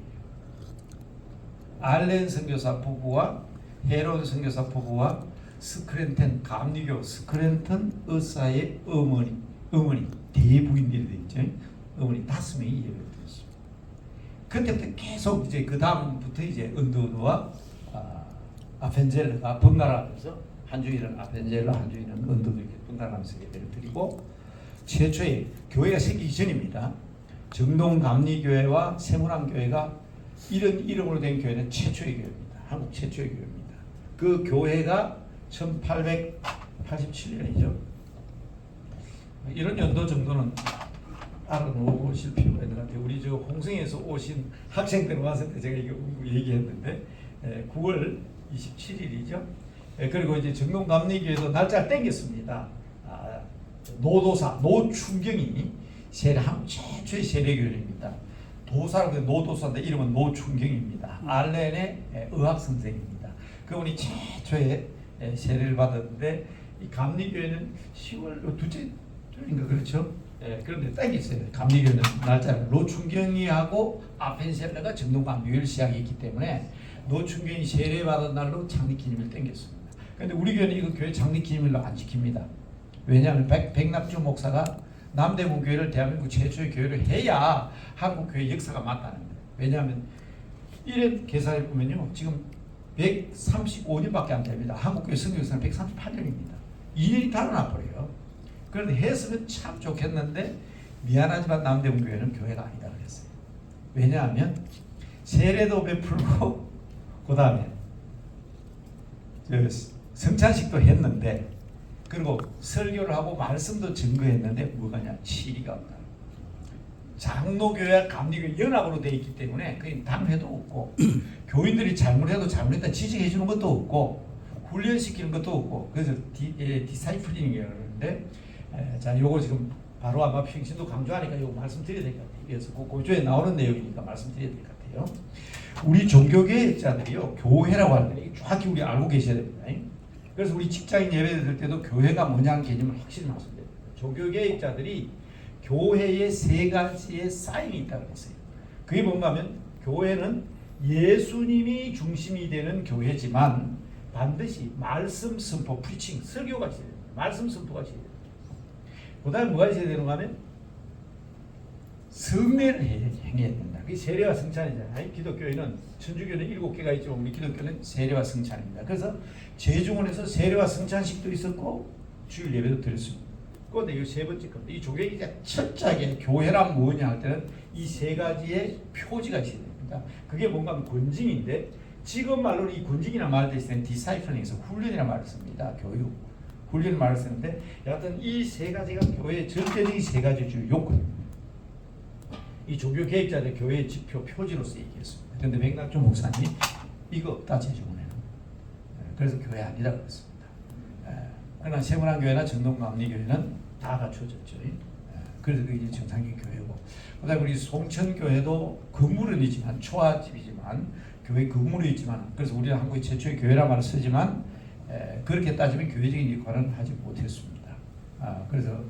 알렌 선교사 부부와 헤로드 선교사 부부와 스크랜턴 감리교 스크랜턴 의사의 어머니 대부인들이 되죠. 어머니 5명이 예배를 드렸습니다. 그때부터 계속 이제 그 다음부터 이제 은도도와 아펜젤러가 번갈아가면서 한 주일은 아펜젤러, 한 주일은 은도도 이렇게 번갈아가면서 예배를 드리고 최초의 교회가 생기기 전입니다. 정동 감리교회와 세문암교회가 이런 이름으로 된 교회는 최초의 교회입니다. 한국 최초의 교회입니다. 그 교회가 1887년이죠. 이런 연도 정도는 알아놓으실 필요가 있는 것 같아요. 우리 저 홍성에서 오신 학생들 왔을 때 제가 이거 얘기했는데 9월 27일이죠. 그리고 이제 정동감리교회도 날짜를 땡겼습니다. 노도사 노춘경이 한국 최초의 세례교회입니다. 도사라고 노도사인데 이름은 노춘경입니다. 알렌의 의학 선생입니다. 그분이 최초의 세례를 받았는데 이 감리교회는 10월 둘째 주인가 그렇죠? 그런데 땡겼어요. 감리교회는 날짜를 노춘경이하고 아펜셀러가 정동감리교회를 시작했기 때문에 노춘경이 세례 받은 날로 창립기념일 땡겼습니다. 그런데 우리 교회는 이거 교회 창립기념일로 안 지킵니다. 왜냐하면 백납주 목사가 남대문 교회를 대한민국 최초의 교회를 해야 한국 교회 역사가 맞다는 거예요. 왜냐하면 이런 계산을 보면요, 지금 135년밖에 안 됩니다. 한국 교회 선교 역사는 138년입니다. 2년이 달아나 버려요. 그런데 했으면 참 좋겠는데 미안하지만 남대문 교회는 교회가 아니다 그랬어요. 왜냐하면 세례도 베풀고 그 다음에 성찬식도 했는데 그리고 설교를 하고 말씀도 증거했는데 뭐가냐? 시리가 없다. 장로교회와 감리교회 연합으로 되어 있기 때문에 그게 당회도 없고 교인들이 잘못해도 잘못했다 지적해 주는 것도 없고 훈련시키는 것도 없고 그래서 디사이플링이라고 그러는데 자 요거 지금 바로 아마 평신도 강조하니까 요거 말씀드려야 될 것 같아요. 그래서 그 고조에 나오는 내용이니까 말씀드려야 될 것 같아요. 우리 종교개혁자들이요 교회라고 하는 게 정확히 우리 알고 계셔야 됩니다. 그래서 우리 직장인 예배 드릴 때도 교회가 뭐냐는 개념을 확실히 말씀드려요. 종교개혁자들이 교회에 3가지의 사인이 있다고 했어요. 그게 뭔가 하면 교회는 예수님이 중심이 되는 교회지만 반드시 말씀 선포, 프리칭, 설교가 있어야 됩니다. 말씀 선포가 있어야 됩니다. 그 다음에 뭐가 있어야 되는가 하면 성례를 행해야 된다. 그게 세례와 성찬이잖아요. 기독교회는 천주교는 7개가 있지만 우리 기독교는 세례와 성찬입니다. 그래서 제중원에서 세례와 성찬식도 있었고 주일 예배도 드렸습니다. 그런데 이 3번째 겁니다. 이 조계기가 철저하게 교회란 뭐냐 할 때는 이 3가지의 표지가 있어야 됩니다. 겁니다. 그게 뭔가 하면 권징인데 지금 말로는 이 권징이라는 말에 대해서는 디사이플링에서 훈련이라는 말을 씁니다. 교육. 훈련을 말을 쓰는데 여하튼 이 세 가지가 교회의 전체적인 세 가지 주요 요건입니다. 이 종교 계획자들 교회의 지표 표지로서 얘기했습니다. 그런데 맥락주 목사님이 이거 없다 제주문에는. 그래서 교회 아니다 그랬습니다. 그러나 세문안교회나 전동감리교회는 다 갖춰졌죠. 그래서 그게 정상적인 교회고, 그다음에 우리 송천교회도 건물은 있지만 초아집이지만 교회 건물이 있지만, 그래서 우리는 한국의 최초의 교회란 말을 쓰지만 그렇게 따지면 교회적인 역할은 하지 못했습니다. 그래서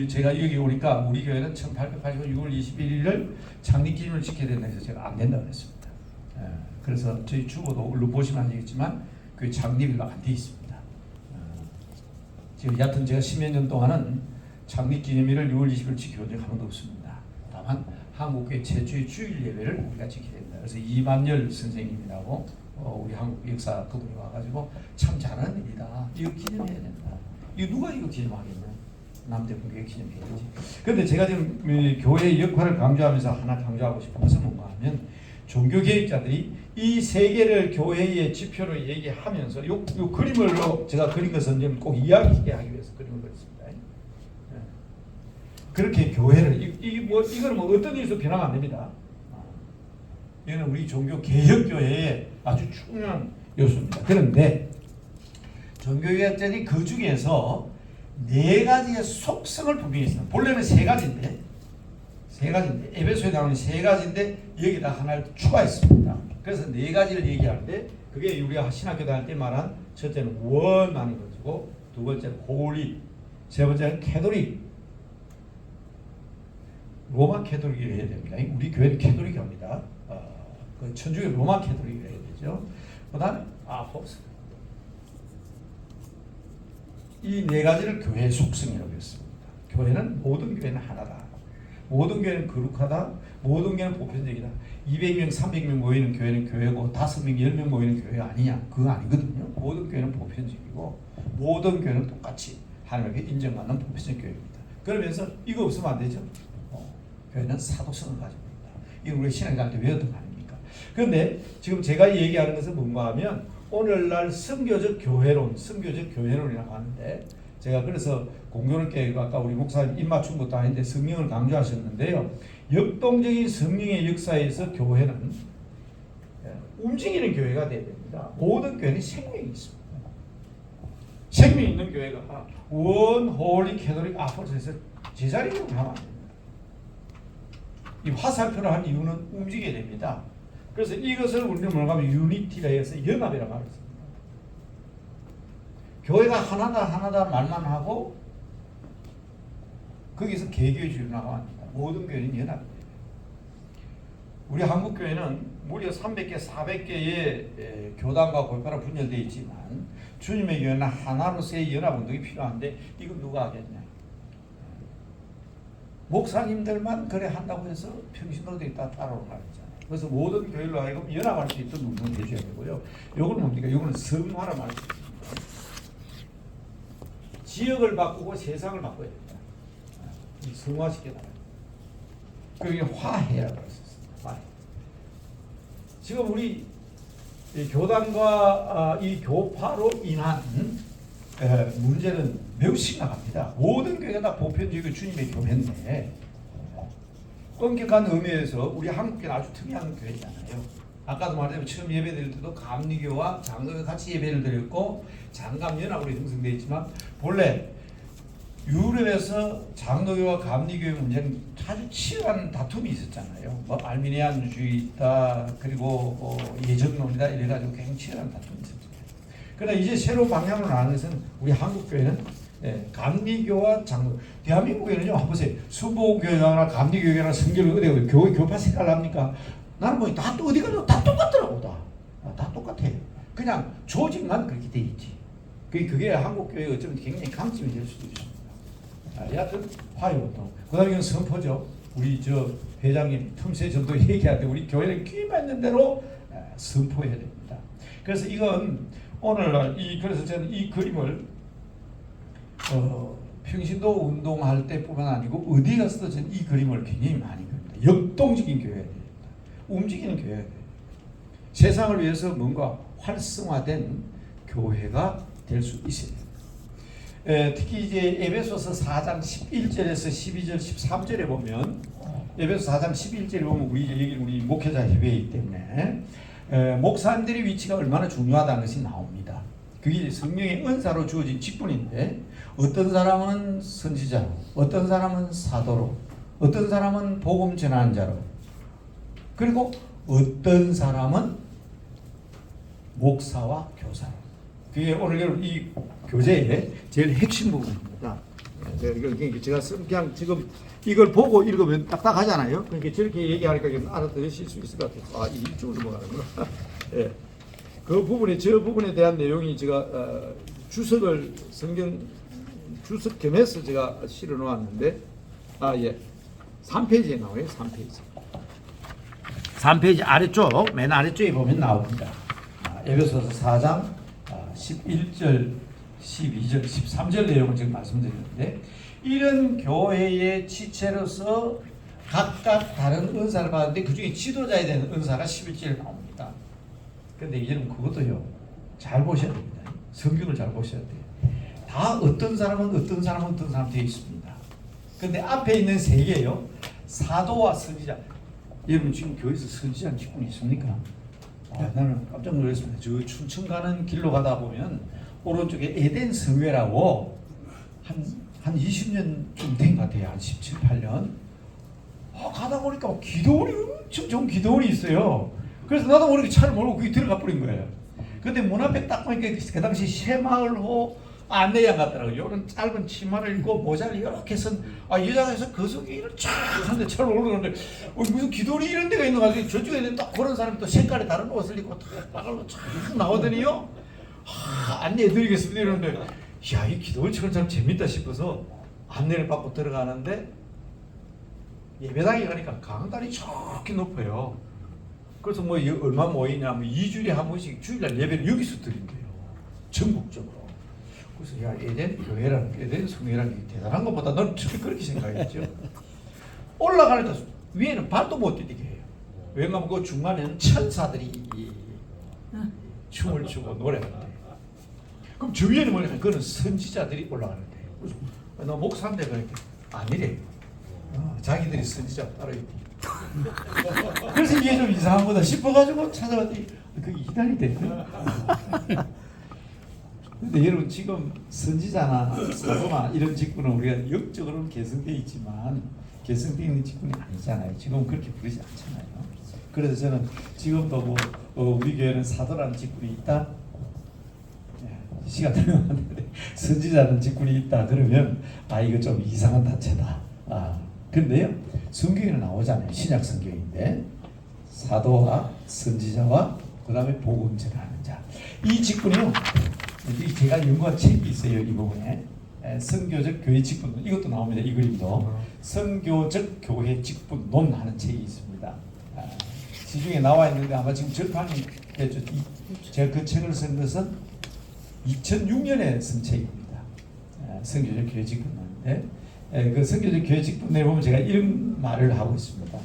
제가 여기 오니까 우리 교회는 1885 6월 21일을 창립기념을 지켜야 된다 해서 제가 안 된다고 했습니다. 그래서 저희 주보도 얼른 보시면 아시겠지만 그 창립일로 안 돼 있습니다. 지금 여하튼 제가 10여 년 동안은 창립기념일을 6월 20일 지켜본 적 한 번도 없습니다. 다만 한국교회 최초의 주일 예배를 우리가 지켜야 된다. 그래서 이만열 선생님이라고 우리 한국 역사 그분이 와가지고 참 잘하는 일이다. 이거 기념해야 된다. 이거 누가 이거 기념하겠냐? 남대문교회 기념해야지. 그런데 제가 지금 교회의 역할을 강조하면서 하나 강조하고 싶은 것은 뭔가 하면 종교개혁자들이 이 세 개를 교회의 지표로 얘기하면서 요 그림으로 제가 그린 것은 좀 꼭 이야기하게 하기 위해서 그림을 그렸습니다. 그렇게 교회를 이거는 뭐 어떤 일에서 변하면 안 됩니다. 이거는 우리 종교 개혁 교회의 아주 중요한 요소입니다. 그런데 종교개혁자들이 그 중에서 네 가지의 속성을 분명히 있습니다. 본래는 세 가지인데 에베소에 나오는 세 가지인데 여기다 하나를 추가했습니다. 그래서 네 가지를 얘기하는데 그게 우리가 신학교 다닐 때 말한 첫째는 원하는 것이고, 두 번째는 홀리, 세 번째는 캐톨릭. 로마 캐톨릭이라 해야 됩니다. 우리 교회는 캐톨릭입니다. 그 천주교 로마 캐톨릭이라 해야 되죠. 그다음에 아포스. 이 네 가지를 교회의 속성이라고 했습니다. 교회는 모든 교회는 하나다. 모든 교회는 거룩하다. 모든 교회는 보편적이다. 200명, 300명 모이는 교회는 교회고 5명, 10명 모이는 교회가 아니냐? 그거 아니거든요. 모든 교회는 보편적이고 모든 교회는 똑같이 하나님께 인정받는 보편적 교회입니다. 그러면서 이거 없으면 안 되죠. 교회는 사도성을 가지고 있다. 이거 우리 신학교 때 외웠던 거 아닙니까? 그런데 지금 제가 얘기하는 것은 뭔가 하면 오늘날 선교적 교회론이라고 하는데, 제가 그래서 공교롭게 아까 우리 목사님 입맞춘 것도 아닌데 성령을 강조하셨는데요. 역동적인 성령의 역사에서 교회는 움직이는 교회가 돼야 됩니다. 모든 교회는 생명이 있습니다. 생명이 있는 교회가 원, 홀리, 캐톨릭, 아포스에서 제자리로 가면 안 됩니다. 이 화살표를 한 이유는 움직여야 됩니다. 그래서 이것을 우리는 뭐라고 하면 유니티라 해서 연합이라고 말을 씁니다. 교회가 하나다 말만 하고 거기서 개교주의로 나갑니다. 모든 교회는 연합입니다. 우리 한국교회는 무려 300개, 400개의 교단과 골파로 분열되어 있지만 주님의 교회는 하나로서의 연합운동이 필요한데 이건 누가 하겠냐? 목사님들만 그래 한다고 해서 평신도들이 다 따라오는 말이잖아요. 그래서 모든 교회로 하여금 연합할 수 있도록 운동을 해줘야 되고요. 이건 뭡니까? 이거는 성화라 말이죠. 지역을 바꾸고 세상을 바꿔야 됩니다. 성화시켜나가요. 그게 화해라고 했었습니다. 화해. 지금 우리 교단과 이 교파로 인한 문제는 매우 심각합니다. 모든 교회가 다 보편적이고 주님의 교회인데 엄격한 의미에서 우리 한국교회는 아주 특이한 교회잖아요. 아까도 말했지만 처음 예배 드릴 때도 감리교와 장로교 같이 예배를 드렸고 장감연합으로 형성되어 있지만 본래 유럽에서 장로교와 감리교의 문제는 아주 치열한 다툼이 있었잖아요. 뭐 알미니안주의 있다, 그리고 예정론이다 이래가지고 굉장히 치열한 다툼이 있었죠. 그러나 이제 새로운 방향으로 나가는 것은 우리 한국교회는 감리교와 장로, 대한민국에는요, 한번 보세요. 순복음교회나 감리교회나 성결교 어디 교파 색깔 합니까? 나는 뭐 다 어디 가도 다 똑같더라고. 다 똑같아요. 그냥 조직만 그렇게 돼 있지. 그게 한국교회의 어쩌면 굉장히 강점이 될 수도 있습니다. 여하튼 화해운동. 그다음에 선포죠. 우리 회장님 틈새 전도 얘기할 때 우리 교회는 귀맞는 대로 선포해야 됩니다. 그래서 이건 오늘날 그래서 저는 이 그림을 평신도 운동할 때뿐만 아니고 어디 가서도 저는 이 그림을 굉장히 많이 그립니다. 역동적인 교회가 됩니다. 움직이는 교회가 돼요. 세상을 위해서 뭔가 활성화된 교회가 될 수 있어요. 특히 이제 에베소서 4장 11절에서 12절 13절에 보면 에베소 4장 11절에 보면 우리 목회자 협회이기 때문에 목사님들의 위치가 얼마나 중요하다는 것이 나옵니다. 그게 성령의 은사로 주어진 직분인데 어떤 사람은 선지자로, 어떤 사람은 사도로, 어떤 사람은 복음 전하는 자로, 그리고 어떤 사람은 목사와 교사로. 그게 오늘 이 교재의 제일 핵심 부분입니다. 제가 그냥 지금 이걸 보고 읽으면 딱딱하잖아요. 그러니까 저렇게 얘기하니까 알아들으실 수 있을 것 같아요. 아, 이쪽으로 넘어가는구나. 예. 그 부분에 저 부분에 대한 내용이 제가 주석을 성경 주석 겸해서 제가 실어 놓았는데 예. 3페이지에 나와요. 3페이지. 3페이지 아래쪽 맨 아래쪽에 보면 나옵니다. 에베소서 4장 11절, 12절, 13절 내용을 지금 말씀드리는데 이런 교회의 지체로서 각각 다른 은사를 받는데 그 중에 지도자에 대한 은사가 11절에 나옵니다. 근데 이제는 그것도요 잘 보셔야 됩니다. 성경을 잘 보셔야 돼요. 다 어떤 사람은 어떤 사람 되어 있습니다. 근데 앞에 있는 세 개요. 사도와 선지자. 여러분 지금 교회에서 선지자 직분이 있습니까? 나는 깜짝 놀랐습니다. 저 춘천 가는 길로 가다 보면 오른쪽에 에덴 성회라고 한 20년쯤 된 것 같아요. 한 17, 18년. 가다 보니까 기도원이 엄청 좋은 기도원이 있어요. 그래서 나도 모르게 차를 몰고 거기 들어가 버린 거예요. 근데 문 앞에 딱 보니까 그 당시 새마을호 안내양 같더라고요. 이런 짧은 치마를 입고 모자를 이렇게 쓴 여자에서 그 속에 이를 쫙 하는데 차를 오르는데 무슨 기도리 이런 데가 있는 거 같아요. 저쪽에 딱 그런 사람이 또 색깔이 다른 옷을 입고 딱 쫙 나오더니요. 안내해드리겠습니다 이러는데 이 기도원처럼 참 재밌다 싶어서 안내를 받고 들어가는데 예배당에 가니까 강단이 저렇게 높아요. 그래서 얼마 모이냐면 2주일에 한 번씩 주일날 예배를 여기서 드린대요. 전국적으로. 그래서 에덴 교회라는 에덴 성회라는 게 대단한 것보다 난 그렇게 생각했죠. 올라가니까 위에는 발도 못 디디게 해요. 왜냐하면 그 중간에는 천사들이 춤을 추고 노래를 해요. 그럼 저 위에는 뭐냐? 그거는 선지자들이 올라가는데. 그래서 나 목사인데 그러니까 아니래. 자기들이 선지자 따로 있고. 그래서 이게 좀 이상한 거다 싶어가지고 찾아봤더니 그 이단이 됐네. 근데 여러분 지금 선지자나 사도나 이런 직분은 우리가 영적으로는 개성되어 있지만 개성되어 있는 직분이 아니잖아요. 지금 그렇게 부르지 않잖아요. 그래서 저는 지금도 우리 교회는 사도라는 직분이 있다. 시간 되면 하는데 선지자는 직분이 있다 그러면 이거 좀 이상한 단체다. 근데요 성경에는 나오잖아요. 신약 성경인데 사도와 선지자와 그 다음에 복음 전하는 자. 이 직분이요. 제가 연구한 책이 있어요. 이 부분에 선교적 교회 직분 이것도 나옵니다. 이 그림도 선교적 교회 직분론 하는 책이 있습니다. 시중에 나와 있는데 아마 지금 절판이 됐죠. 제가 그 책을 쓴 것은 2006년에 쓴 책입니다. 선교적 교회 직분론인데 그 선교적 교회 직분에 보면 제가 이런 말을 하고 있습니다.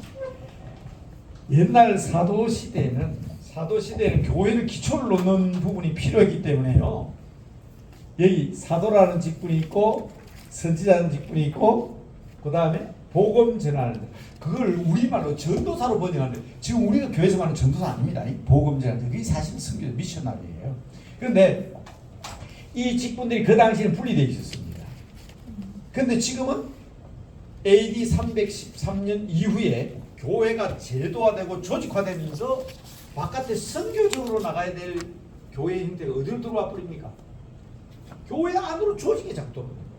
옛날 사도 시대에는 교회는 기초를 놓는 부분이 필요했기 때문에요. 여기 사도라는 직분이 있고 선지자라는 직분이 있고 그 다음에 복음 전하는 그걸 우리말로 전도사로 번역하는데 지금 우리가 교회에서 말하는 전도사 아닙니다. 복음 전하는 그게 사실 선교 미셔널이에요. 그런데 이 직분들이 그 당시에는 분리되어 있었습니다. 그런데 지금은 AD 313년 이후에 교회가 제도화되고 조직화되면서 바깥에 선교적으로 나가야 될 교회의 형태가 어디로 들어와 버립니까? 교회 안으로 조직이 작동하는 거예요.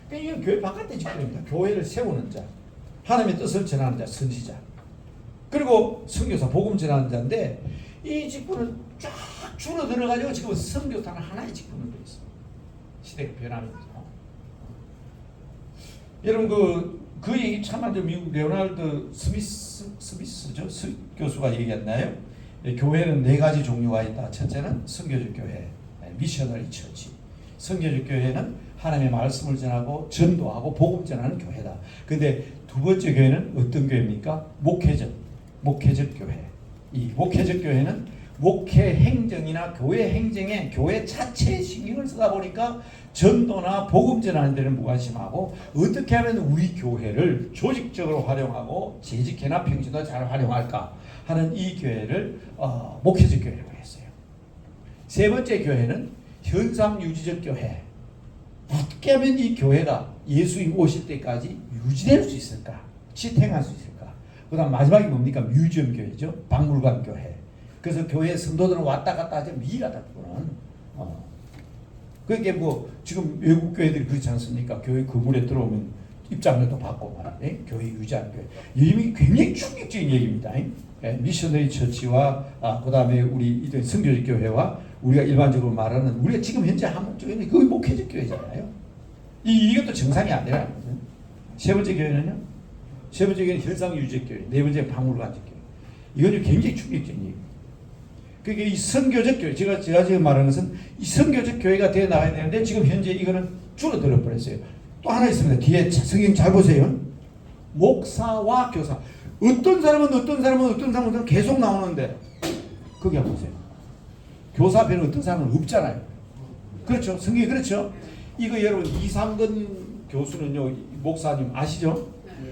그러니까 이건 교회 바깥의 직분입니다. 교회를 세우는 자, 하나님의 뜻을 전하는 자, 선지자, 그리고 선교사, 복음 전하는 자인데 이 직분을 쫙 줄어들어가지고 지금 선교사는 하나의 직분으로 되어 있습니다. 시대가 변하면서. 여러분 그 얘기 참 하죠. 미국 레오나르드 스미스죠 교수가 얘기했나요? 교회는 4가지 종류가 있다. 첫째는 선교적 교회, 미셔너리 처치. 선교적 교회는 하나님의 말씀을 전하고 전도하고 복음 전하는 교회다. 근데 두 번째 교회는 어떤 교회입니까? 목회적 교회. 이 목회적 교회는 목회 행정이나 교회 행정에 교회 자체에 신경을 쓰다 보니까 전도나 복음 전하는 데는 무관심하고 어떻게 하면 우리 교회를 조직적으로 활용하고 재직회나 평신도 잘 활용할까 하는 이 교회를 목회적 교회라고 했어요. 세 번째 교회는 현상 유지적 교회. 어떻게 하면 이 교회가 예수님 오실 때까지 유지될 수 있을까? 지탱할 수 있을까? 그 다음 마지막이 뭡니까? 뮤지엄 교회죠. 박물관 교회. 그래서 교회 성도들은 왔다 갔다 하지 미라다 그거는. 그게 뭐 지금 외국 교회들이 그렇지 않습니까? 교회 건물에 들어오면 입장료도 받고 말이에요. 교회 유지하는 교회. 이미 굉장히 충격적인 얘기입니다. 미셔너리 처치와 그 다음에 우리 선교적 교회와 우리가 일반적으로 말하는 우리가 지금 현재 한국 교회는 거의 목회적 교회잖아요. 이것도 정상이 안 되는 거죠. 세 번째 교회는요. 세 번째 교회는 현상유지적 교회. 네 번째 박물관적 교회. 이건 굉장히 충격적인 얘기입니다. 그게 이 선교적 교회, 제가 지금 말하는 것은 이 선교적 교회가 되어 나가야 되는데 지금 현재 이거는 줄어들어 버렸어요. 또 하나 있습니다. 뒤에 성경 잘 보세요. 목사와 교사. 어떤 사람은 계속 나오는데 거기 한번 보세요. 교사 앞에는 어떤 사람은 없잖아요. 그렇죠? 성경이 그렇죠? 이거 여러분 이상근 교수는요, 목사님 아시죠?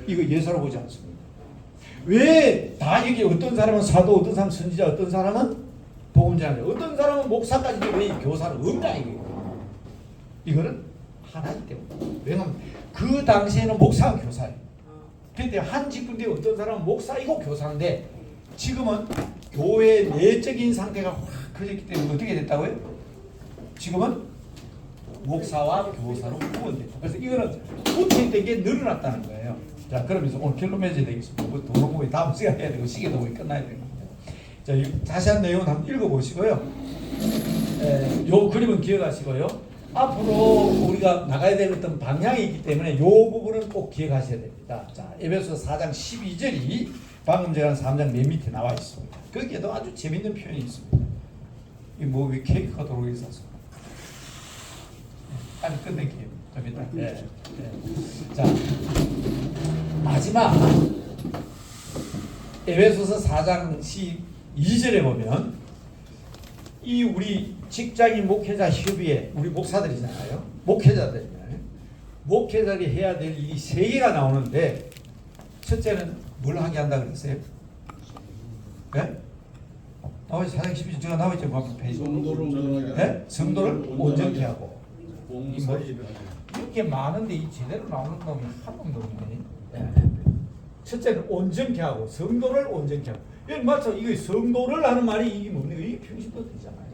이거 예사로 보지 않습니다. 왜 다 여기 어떤 사람은 사도, 어떤 사람은 선지자, 어떤 사람은 복음자냐, 어떤 사람은 목사까지도 왜 교사는 없냐 이거예요. 이거는 하나이기 때문에. 왜냐하면 그 당시에는 목사가 교사예요. 그때 한 직분대 어떤 사람은 목사이고 교사인데 지금은 교회 내적인 상태가 확 커졌기 때문에 어떻게 됐다고요? 지금은 목사와 교사로 구분됐다. 그래서 이거는 붙어있던 게 늘어났다는 거예요. 자, 그러면서 오늘 결론 맺어야 되겠습니다. 뭐 도로보기 다음 시간 해야 되고 시계도 끝나야 됩니다. 자, 자세한 내용은 한번 읽어보시고요. 요 그림은 기억하시고요. 앞으로 우리가 나가야 될 어떤 방향이 있기 때문에 요 부분은 꼭 기억하셔야 됩니다. 자, 에베소서 4장 12절이 방금 제가 3장 맨 밑에 나와 있습니다. 거기에도 아주 재밌는 표현이 있습니다. 이 뭐 왜 케이크가 들어오게 있어서 빨리 끝낼게요. 좀 이따. 네. 자, 마지막 에베소서 4장 12절에 보면 이 우리 직장인 목회자 협의회 우리 목사들이잖아요. 목회자들이잖아요. 목회자들이 해야 될 일이 3개가 나오는데 첫째는 뭘 하게 한다 그랬어요? 네? 나머지 4장 12절 제가 나머지 페이지. 네? 성도를 온전케 하고. 이렇게 많은데 이 제대로 나오는 놈이 한 놈도 없네. 네. 첫째는 온전케 하고 성도를 온전케 하고. 이거 맞죠? 이거 성도를 하는 말이 이게 뭡니까? 이게 평신도 되잖아요.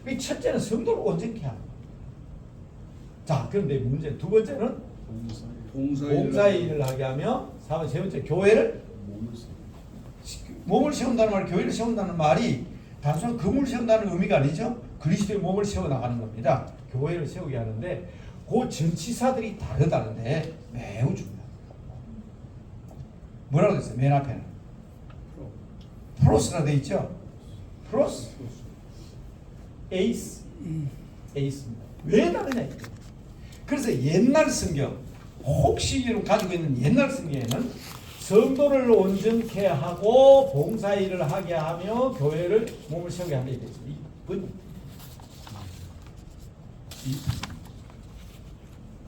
이 첫째는 성도를 온전케 하고. 자, 그런데 문제 두 번째는 봉사의 일을 하게 하며 세 번째 교회를 몸을 세운다는 말, 교회를 세운다는 말이 단순한 건물을 세운다는 의미가 아니죠. 그리스도의 몸을 세워 나가는 겁니다. 교회를 세우게 하는데 그 전치사들이 다르다는데 매우 중요합니다. 뭐라고 됐어요? 맨 앞에는 프로스라 돼 있죠. 프로스, 에이스, 에이스입니다. 왜 다르냐? 그래서 옛날 성경 혹시 여러분 가지고 있는 옛날 성경에는 성도를 온전케 하고 봉사일을 하게 하며 교회를 몸을 세우게 하게 되어 있습니다.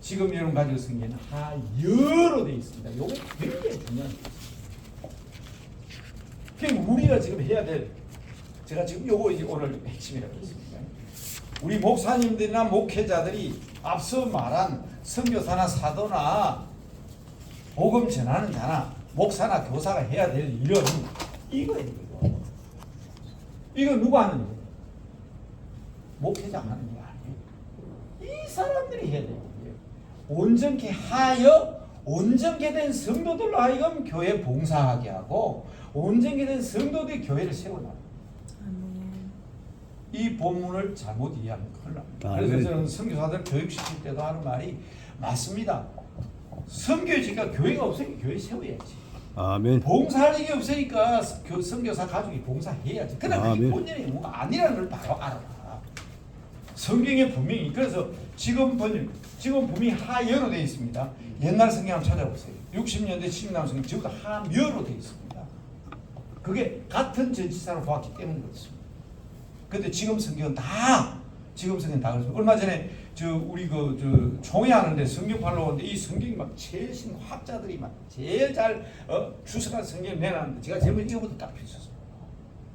지금 여러분 가지고 성경에는 하여로 되어 있습니다. 이게 굉장히 중요한 거예요. 그러니까 우리가 지금 해야 될 제가 지금 요거 이제 오늘 핵심이라고 했습니다. 우리 목사님들이나 목회자들이 앞서 말한 선교사나 사도나 복음 전하는 자나 목사나 교사가 해야 될 일은 이거예요. 이거 누가 하는 거예요? 목회자가 하는 게 아니에요. 이 사람들이 해야 되는 거예요. 온전케 하여 온전케 된 성도들로 하여금 교회 봉사하게 하고 온전케 된 성도들이 교회를 세워놔요. 이 본문을 잘못 이해하면 큰일 납니다. 그래서 저는 선교사들 교육시킬 때도 하는 말이 맞습니다. 선교지가 교회가 없으니까 교회 세워야지. 아멘. 봉사할 일이 없으니까 선교사 가족이 봉사해야지. 그러나 그게 본연의 의무가 아니라는 걸 바로 알아라. 성경에 분명히 그래서 지금 분명히 하여로 되어 있습니다. 옛날 성경 한번 찾아보세요. 60년대 70년 성경 전부 다 하여로 되어 있습니다. 그게 같은 전치사로 보았기 때문인 것입니다. 근데 지금 성경은 다 그래서 얼마 전에 우리 총회하는데 성경 팔로 오는데 이 성경이 막 제일 신 학자들이 막 제일 잘 주석한 성경을 내놨는데 제가 제목 이거부터 딱 펴셨어요.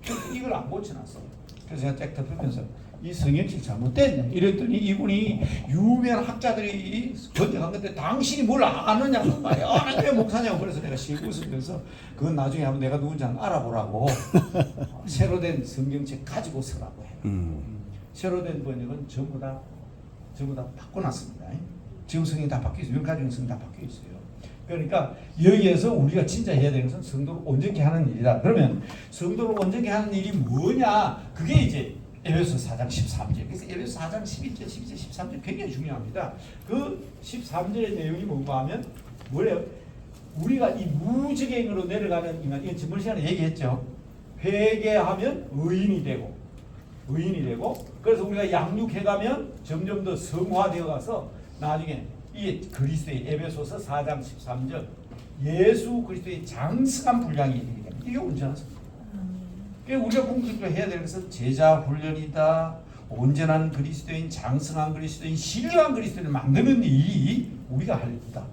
그래서 이걸 안 고쳐놨어요. 그래서 제가 쫙 덮으면서 이 성경책 잘못됐네 이랬더니 이분이 유명한 학자들이 번역한 건데 당신이 뭘 아느냐고 말이야. 왜 목사냐고. 그래서 내가 씩 웃으면서 그건 나중에 한번 내가 누군지 한번 알아보라고 새로 된 성경책 가지고 서라고 해요. 새로 된 번역은 전부 다 바꿔놨습니다. 지금 성경이 다 바뀌어 있어요. 가지 성경이 다 바뀌어 있어요. 그러니까 여기에서 우리가 진짜 해야 되는 것은 성도를 온전케 하는 일이다. 그러면 성도를 온전케 하는 일이 뭐냐? 그게 이제 에베소 4장 13절. 그래서 에베소 4장 11절, 12절, 13절 굉장히 중요합니다. 그 13절의 내용이 뭔가 하면 뭐래요? 우리가 이 무지갱으로 내려가는 인간, 이건 지난 시간에 얘기했죠. 회개하면 의인이 되고 그래서 우리가 양육해가면 점점 더 성화되어 가서 나중에 이 그리스도의 에베소서 4장 13절 예수 그리스도의 장성한 분량이 되게 됩니다. 이게 온전한 성도. 그러니까 우리가 공식적으로 해야 될 것은 제자 훈련이다. 온전한 그리스도인, 장성한 그리스도인, 신령한 그리스도인을 만드는 일이 우리가 할 일이다.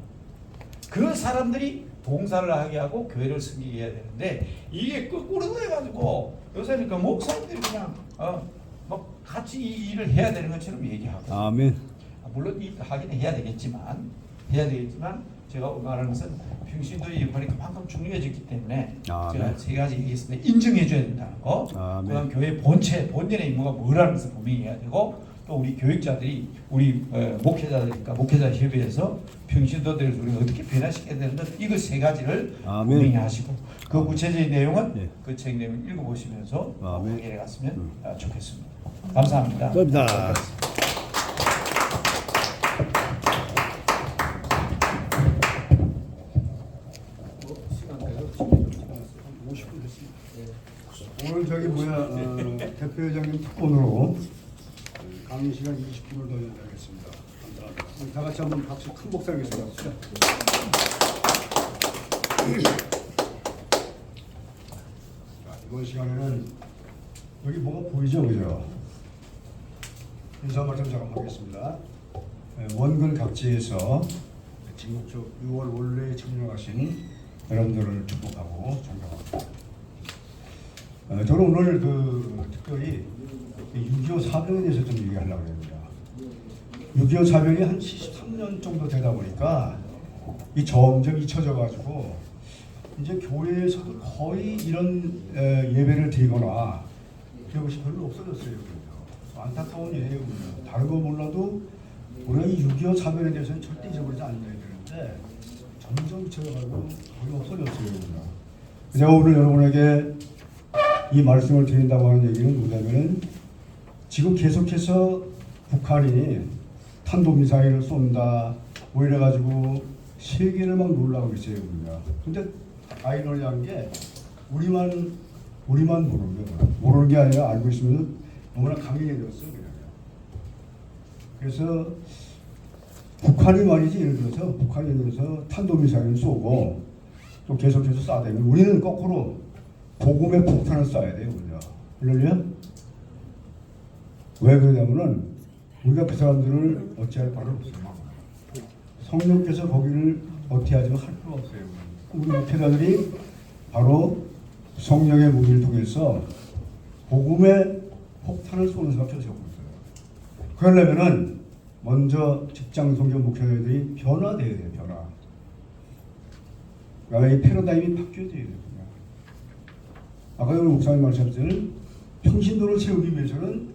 그 사람들이 봉사를 하게 하고 교회를 섬기게 해야 되는데 이게 거꾸로 돼가지고 요새는 그 목사님들이 그냥 막 같이 이 일을 해야 되는 것처럼 얘기하고. 아멘. 물론 이 하긴 해야 되겠지만 제가 말하는 것은 평신도의 역할이 그만큼 중요해졌기 때문에 제가 세 가지 얘기했습니다. 인정해줘야 된다는 거, 그다음 교회 본연의 임무가 뭐라는 것을 분명히 해야 되고, 또 우리 교육자들이 우리 목회자들이니까 목회자 협의회에서 평신도들을 우리가 어떻게 변화시켜야 되는 것, 이거 세 가지를 분명히 하시고 그 구체적인 내용은 그 책 내용 읽어보시면서 해결해 갔으면 좋겠습니다. 감사합니다. 감사합니다. 오늘 대표회장님 특권으로 강의 시간 20분을 더 연장하겠습니다. 감사합니다. 우리 다 같이 한번 박수 큰 복사하겠습니다. 자, 이번 시간에는 여기 뭐가 보이죠, 그죠? 인사 말씀 잠깐 하겠습니다. 원근 각지에서 지금부터 6월 원래에 참여하신 여러분들을 축복하고 존경합니다. 저는 오늘 특별히 6.25 사변에 대해서 좀 얘기하려고 합니다. 6.25 사변이 한 73년 정도 되다 보니까 이 점점 잊혀져가지고 이제 교회에서도 거의 이런 예배를 드리거나 그런 것이 별로 없어졌어요. 안타까운 일이에요. 다른 거 몰라도 우리가 이 6.25 사변에 대해서는 절대 잊어버리지 않아야 되는데 점점 잊혀져가지고 거의 없어졌어요. 제가 오늘 여러분에게 이 말씀을 드린다고 하는 얘기는 뭐냐면은 지금 계속해서 북한이 탄도미사일을 쏜다 뭐 이래가지고 세계를 막 놀라고 있어요. 근데 아이러니한 게 우리만 모르는 게 아니라 알고 있으면 너무나 강해졌어. 그래서 북한이 말이지 예를 들어서 탄도미사일을 쏘고 또 계속해서 쏴대면 우리는 거꾸로 복음의 폭탄을 쏴야 돼요. 할렐루야. 왜 그러냐면은 우리가 그 사람들을 어찌할 바를 없어요. 성령께서 거기를 어떻게하지만 할 필요가 없어요. 우리 목회자들이 바로 성령의 무기를 통해서 복음의 폭탄을 쏘는 수밖에 없어요. 그러려면은 먼저 직장 성경 목회자들이 변화돼야 돼요. 그러니까 이 패러다임이 바뀌어야 돼요. 아까 우리 목사님 말씀하신 평신도를 세우기 위해서는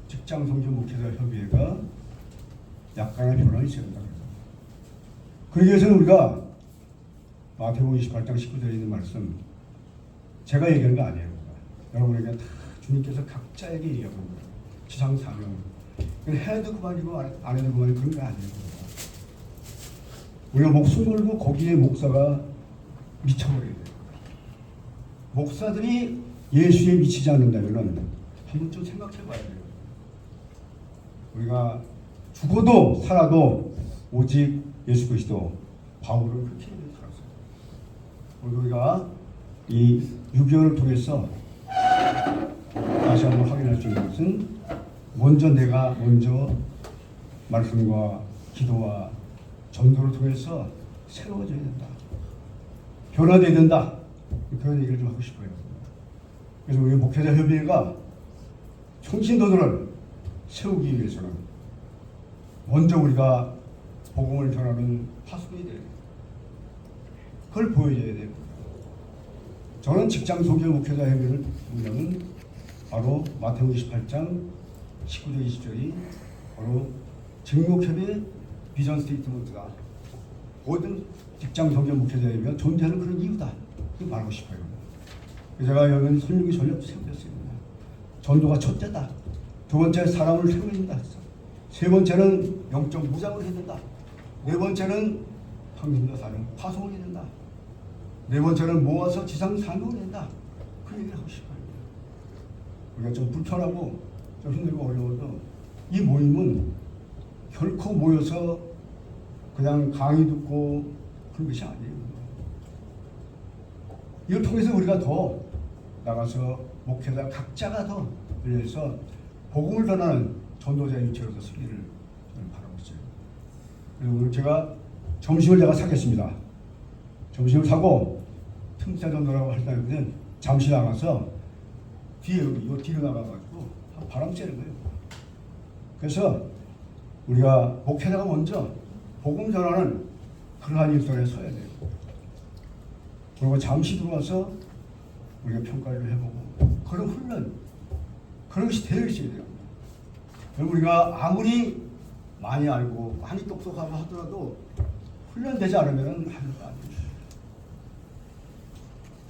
직장 성전 목회자 협의회가 약간의 변화가 있어야 된다. 그러기 위해서는 우리가 마태복음 28장 19절에 있는 말씀 제가 얘기하는 거 아니에요. 여러분에게 다 주님께서 각자에게 얘기하고 있는 거예요. 지상 사명. 해도 그만이고 안 해도 그만이고 그런 게 아니에요. 우리가 목숨 걸고 거기에 목사가 미쳐버려야 돼요. 목사들이 예수에 미치지 않는다면 한 번쯤 생각해 봐야 돼요. 우리가 죽어도 살아도 오직 예수 그리스도 바울은 그렇게 살았어요. 우리가 이 6.25를 통해서 다시 한번 확인할 수 있는 것은 내가 먼저 말씀과 기도와 전도를 통해서 새로워져야 된다. 변화되어야 된다. 그런 얘기를 좀 하고 싶어요. 그래서 우리 목회자 협의회가 청신도들을 세우기 위해서는 먼저 우리가 복음을 전하는 파수꾼이 돼야 돼요. 그걸 보여줘야 돼요. 저는 직장 소개 목회자 협의회를 보면 바로 마태복음 28장 19절 20절이 바로 직목협의 비전 스테이트먼트다. 모든 직장 소개 목회자협의회가 존재하는 그런 이유다. 이거 말하고 싶어요. 제가 여기는 설육이 전략도 세우겠습니다. 전도가 첫째다. 두 번째 사람을 세워야 된다. 세 번째는 영적 무장을 해야 된다. 네 번째는 황신도 사령 파송을 해야 된다. 네 번째는 모아서 지상 사명을 해야 된다. 그 얘기를 하고 싶어요. 우리가 좀 불편하고 좀 힘들고 어려워도 이 모임은 결코 모여서 그냥 강의 듣고 그런 것이 아니에요. 이걸 통해서 우리가 더 나가서 목회자 각자가 더 열려서 복음을 전하는 전도자의 위치로서 서기를 저는 바라고 있어요. 그리고 오늘 제가 점심을 사겠습니다. 점심을 사고 틈새 전도라고 할 때는 잠시 나가서 뒤에 요 뒤로 나가가지고 바람 쐬는 거예요. 그래서 우리가 목회자가 먼저 복음 전하는 그러한 일선에 서야 돼요. 그리고 잠시 들어와서 우리가 평가를 해보고 그런 훈련, 그런 것이 되어 있어야 돼요. 우리가 아무리 많이 알고 많이 똑똑하고 하더라도 훈련되지 않으면 하는 거 아니에요.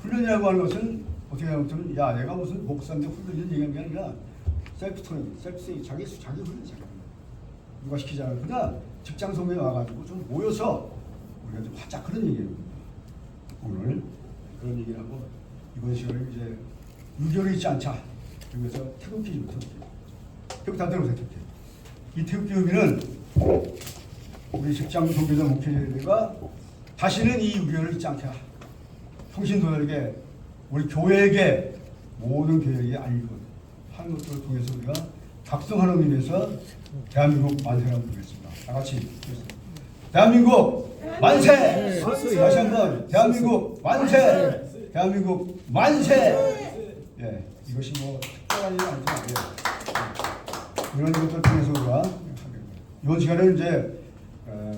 훈련이라고 하는 것은 어떻게 하면 야 내가 무슨 목사인데 훈련을 얘기하는 게 아니라 셀프 트레이닝, 자기 훈련 누가 시키지 않아요. 그냥 직장 소매에 와가지고 좀 모여서 우리가 좀 하자 그런 얘기예요. 오늘 그런 얘기를 하고 이번 시간에 이제 유교를 잊지 않자. 그래서 태극기부터 태극기 다 들어보세요. 이 태극기 의미는 우리 직장 소비자 목회자가 다시는 이 유교를 잊지 않게 평신도들에게 우리 교회에게 모든 교회에게 알리고 하는 것들을 통해서 우리가 각성하는 의미에서 대한민국 만세라고 부르겠습니다. 다 같이 대한민국 만세! 다시 한번 대한민국 만세! 대한민국 만세! 예, 이것이 뭐 특별한 일이 아니죠. 이런 것들 통해서 우리가 이번 시간에는 이제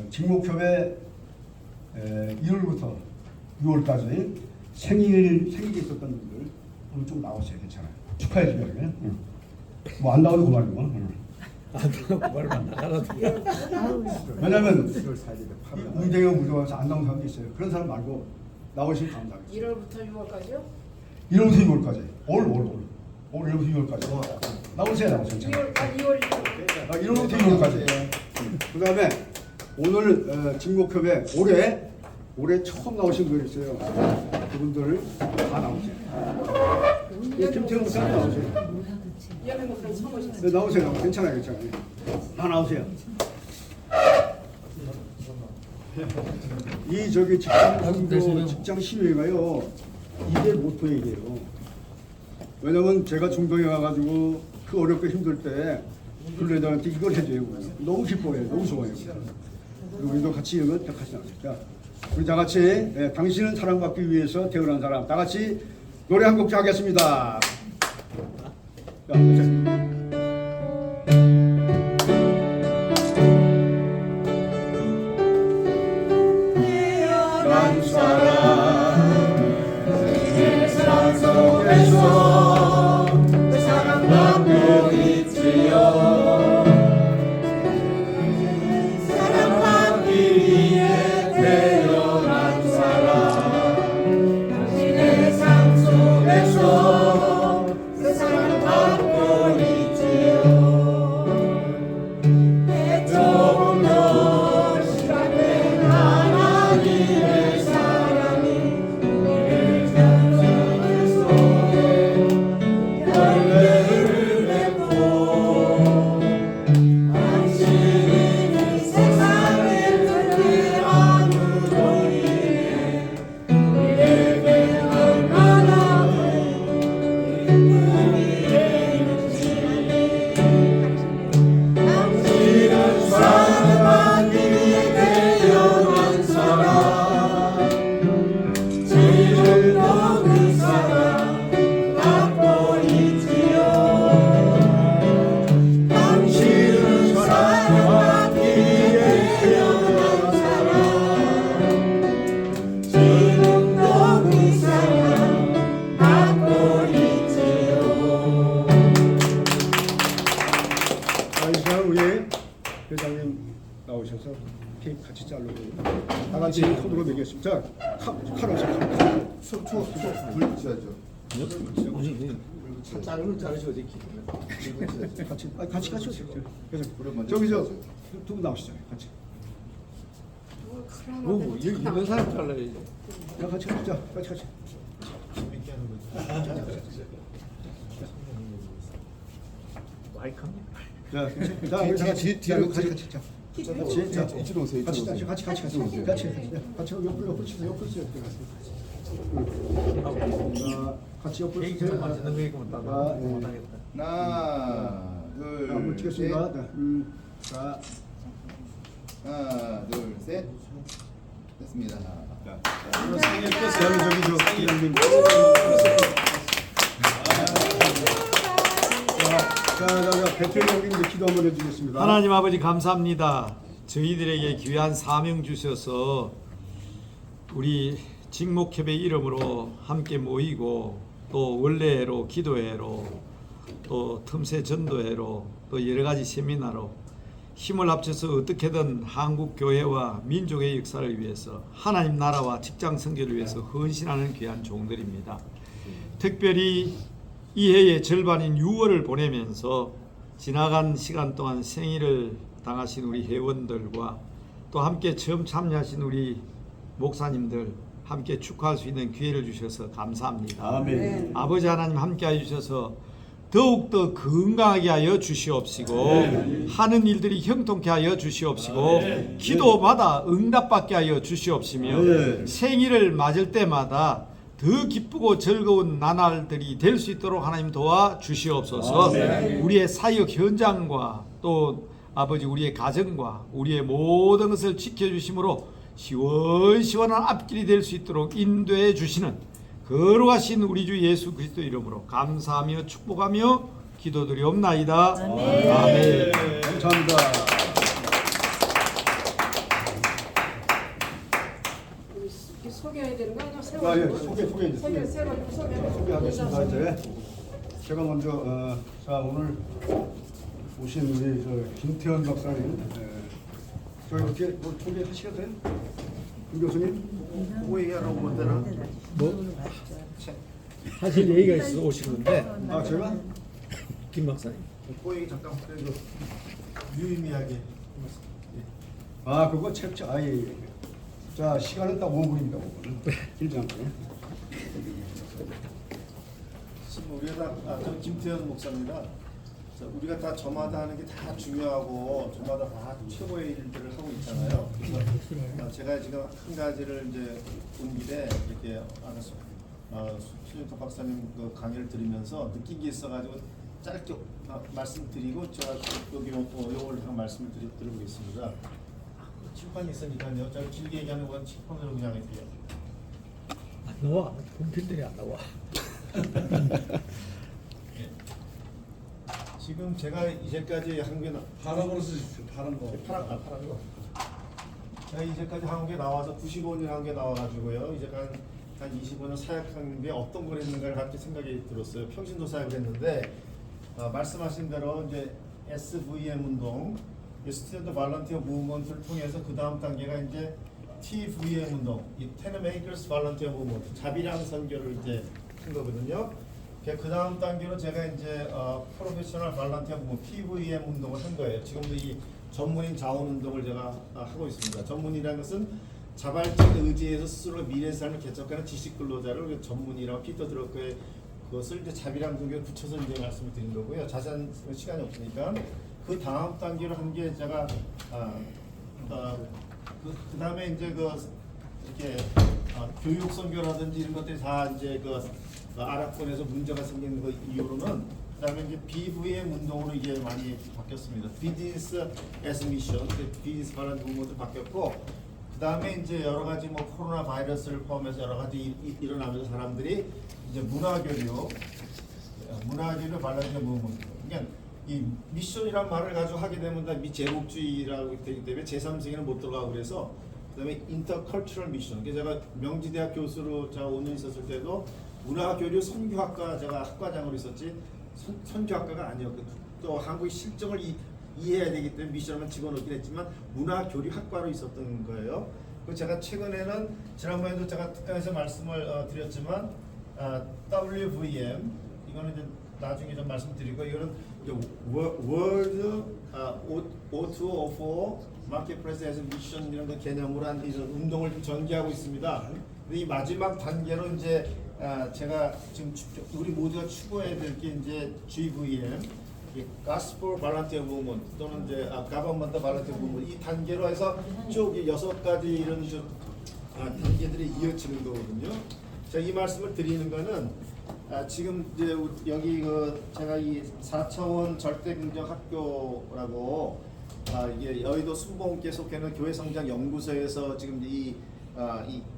직목협의 1월부터 6월까지 생일이 있었던 분들 오늘 좀 나오세요. 괜찮아요. 축하해 주면 뭐 안 나와도 그만이고. 말만 나가도 왜냐면 문제가 무서워서 안 나온 사람도 있어요. 그런 사람 말고 나오시면 감사하겠습니다. 1월부터 6월까지요? 1월부터 6월까지. 올 1월부터 6월까지. 나오세요. 2월, 2월 1월부터 6월까지. 그 다음에 오늘 직목협에 올해 처음 나오신 분이 있어요. 그분들 다 나오세요. 김태형 목사님 나오세요. 이하민 목사님 처음 오셨어요. 네, 나오세요. 괜찮아요. 다 나오세요. 이 저기 직장 시위가요. 이게 모토이게요. 왜냐면 제가 중동에 가가지고 그 어렵고 힘들 때 근로자한테 이걸 해줘요. 너무 기뻐해요. 너무 좋아요. 그리고 우리도 같이 이런 거 같이 나오니까 우리 다 같이 당신은 사랑받기 위해서 태어난 사람 다 같이 노래 한 곡 하겠습니다. 난 사랑 세상 속에서 사랑받고 있지요. 사랑받기 위해 태어난 사람 당신의 삶 속에서 사랑받고 있지요. 나오셔서 케이크 같이 자르고 다 같이 손으로 먹겠습니다. 자, 칼 없어. 불 붙여야죠. 자르면 자르셔도 되지. 같이 오세요. 그래서 불을 먼저 저기 저 붙여야죠. 두 분 나오시죠. 같이. 여기 있는 사람 잘라야지. 자, 같이. 재밌게 하는 거죠. 마이크입니다. 자, 우리 다 같이. 뒤로 같이. 자, 이쪽으로 오세요. 같이 이쪽으로 오세요. 같이 옆으로 치세요. 같이 옆으로 케이크 치세요. 맛있는 거 있으면 따로 아, 예. 못하겠다. 하나, 자, 한번 둘, 셋. 찍겠습니다. 자, 하나, 둘, 셋. 됐습니다. 저기 저 기장님. 자, 대통령님 기도 한번 해주겠습니다. 하나님 아버지 감사합니다. 저희들에게 귀한 사명 주셔서 우리 직목협의 이름으로 함께 모이고 또 원래로 기도회로 또 틈새 전도회로 또 여러 가지 세미나로 힘을 합쳐서 어떻게든 한국 교회와 민족의 역사를 위해서 하나님 나라와 직장 선교를 위해서 헌신하는 귀한 종들입니다. 특별히 이 해의 절반인 6월을 보내면서 지나간 시간 동안 생일을 당하신 우리 회원들과 또 함께 처음 참여하신 우리 목사님들 함께 축하할 수 있는 기회를 주셔서 감사합니다. 아멘. 아버지 하나님 함께하여 주셔서 더욱더 건강하게 하여 주시옵시고 하는 일들이 형통케 하여 주시옵시고 기도마다 응답받게 하여 주시옵시며 생일을 맞을 때마다 더 기쁘고 즐거운 나날들이 될 수 있도록 하나님 도와 주시옵소서. 우리의 사역 현장과 또 아버지 우리의 가정과 우리의 모든 것을 지켜주심으로 시원시원한 앞길이 될 수 있도록 인도해 주시는 거룩하신 우리 주 예수 그리스도 이름으로 감사하며 축복하며 기도드리옵나이다. 아멘. 감사합니다. 이렇게 소개해야 되는 거 아니야? 아, 예, 소개. 소개하겠습니다. 이제 제가 먼저 자 오늘 오신 우리 저 김태현 박사님, 저희 어떻게 뭐 소개하시게 돼요? 김 교수님? 뭐 얘기하라고 본 데나? 사실 얘기가 있어서 오신 건데 아 제가? 김 박사님. 뭐 얘기 잠깐 그래도 유의미하게. 아 그거 책자 아예. 자 시간은 딱 5분입니다. 5분. 길지 않고. 지금 우리가 다, 저는 김태현 목사입니다. 자, 우리가 다 저마다 하는 게 다 중요하고 저마다 다 최고의 일들을 하고 있잖아요. 그래서 제가 지금 한 가지를 이제 온 길에 이렇게 수준석 박사님 그 강의를 들으면서 느낀 게 있어가지고 짧게 말씀드리고 제가 여기 요걸 한 말씀을 드려보겠습니다. 칠판이 있으니까요. 제가 길게 얘기하는 건 칠판으로 그냥 할게요. 안 나와. 공필들이 안 나와. 지금 제가 이제까지 한국에 파란으로 쓰십시오. 파란 거. 파란 거. 제가 이제까지 한국에 나와서 95년 한국에 나와가지고요. 이제 한 25년 사역한 게 어떤 걸 했는가를 갑자기 생각이 들었어요. 평신도 사역을 했는데 말씀하신 대로 이제 SVM 운동, 스튜던트 발런티어 무브먼트를 통해서 그 다음 단계가 이제 TVM 운동, 이 테너메이커스 발런티어 무브먼트, 자비랑 선교를 이제 한 거거든요. 그 다음 단계로 제가 이제 프로페셔널 발런티어 무브먼트 PVM 운동을 한 거예요. 지금도 이 전문인 자원 운동을 제가 하고 있습니다. 전문이라는 것은 자발적 의지에서 스스로 미래 삶을 개척하는 지식 근로자를 전문이라고 피터 드러커의 그것을 이제 자비랑 종교에 붙여서 이제 말씀을 드린 거고요. 자세한 시간이 없으니까 그 다음 단계로 한 게 제가 그 다음에 이제 이렇게 교육 선교라든지 이런 것들이 다 이제 아랍권에서 문제가 생기는 거 이후로는 그다음에 이제 BVM 운동으로 이제 많이 바뀌었습니다. 비즈니스 에스 미션, 비즈니스 관련 운동도 바뀌었고, 그다음에 이제 여러 가지 뭐 코로나 바이러스를 포함해서 여러 가지 일어나면서 사람들이 이제 문화교류 발전의 무브먼트. 그러니까 이 미션이란 말을 가지고 하게 되면 미제국주의라고 되기 때문에 제3세계는 못 들어가고 그래서 그다음에 인터컬처럴 미션. 제가 명지대학 교수로 제가 5년 있었을 때도 문화교류 선교학과 제가 학과장으로 있었지 선교학과가 아니었고 또 한국의 실정을 이해해야 되기 때문에 미션만 집어넣긴 했지만 문화교류학과로 있었던 거예요. 그 제가 최근에는 지난번에도 제가 특강에서 말씀을 드렸지만 WVM 이거는 이제 나중에 좀 말씀드리고 이거는 월드 O2O4 마켓플레이스 에서 미션 이런 거 개념으로 한 이런 운동을 좀 전개하고 있습니다. 근데 이 마지막 단계로 이제 제가 지금 우리 모두가 추구해야 될 게 이제 GVM, Gospel Volunteer Movement 또는 이제 Government Volunteer Movement 이 단계로 해서 쭉 6가지 이런 단계들이 이어지는 거거든요. 제가 이 말씀을 드리는 거는 지금 이제 여기 제가 이 4차원 절대긍정 학교라고 이게 여의도 순복음교회 속해는 교회 성장 연구소에서 지금 이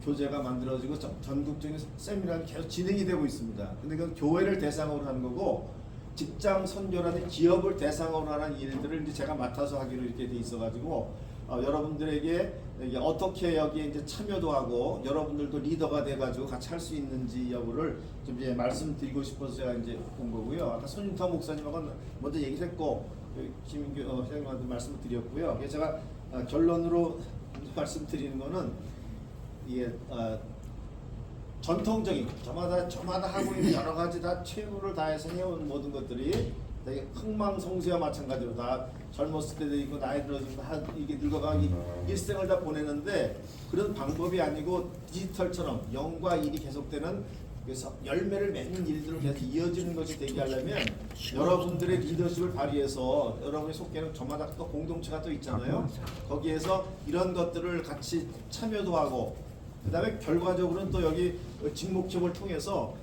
교재가 만들어지고 전국적인 세미나가 계속 진행이 되고 있습니다. 근데 그건 교회를 대상으로 하는 거고 직장 선교라는 기업을 대상으로 하는 일들을 이제 제가 맡아서 하기로 이렇게 돼 있어가지고 여러분들에게 어떻게 여기에 이제 참여도 하고 여러분들도 리더가 돼가지고 같이 할 수 있는지 여부를 좀 이제 말씀드리고 싶어서 제가 이제 온 거고요. 아까 손윤탁 목사님하고 먼저 얘기를 했고 김인규 회장님한테 말씀을 드렸고요. 그래서 제가 결론으로 말씀드리는 거는 이게 전통적인 저마다 하고 있는 여러 가지 다 최선을 다해서 해온 모든 것들이 되게 흥망성쇠와 마찬가지로 다 젊었을 때도 있고 나이 들어서 이게 늙어가기 일생을 다 보내는데 그런 방법이 아니고 디지털처럼 영과 일이 계속되는 그래서 열매를 맺는 일들을 계속 이어지는 것이 되게 하려면 여러분들의 리더십을 발휘해서 여러분이 속해는 저마다 또 공동체가 또 있잖아요. 거기에서 이런 것들을 같이 참여도 하고 그 다음에 결과적으로는 또 여기 직목협을 통해서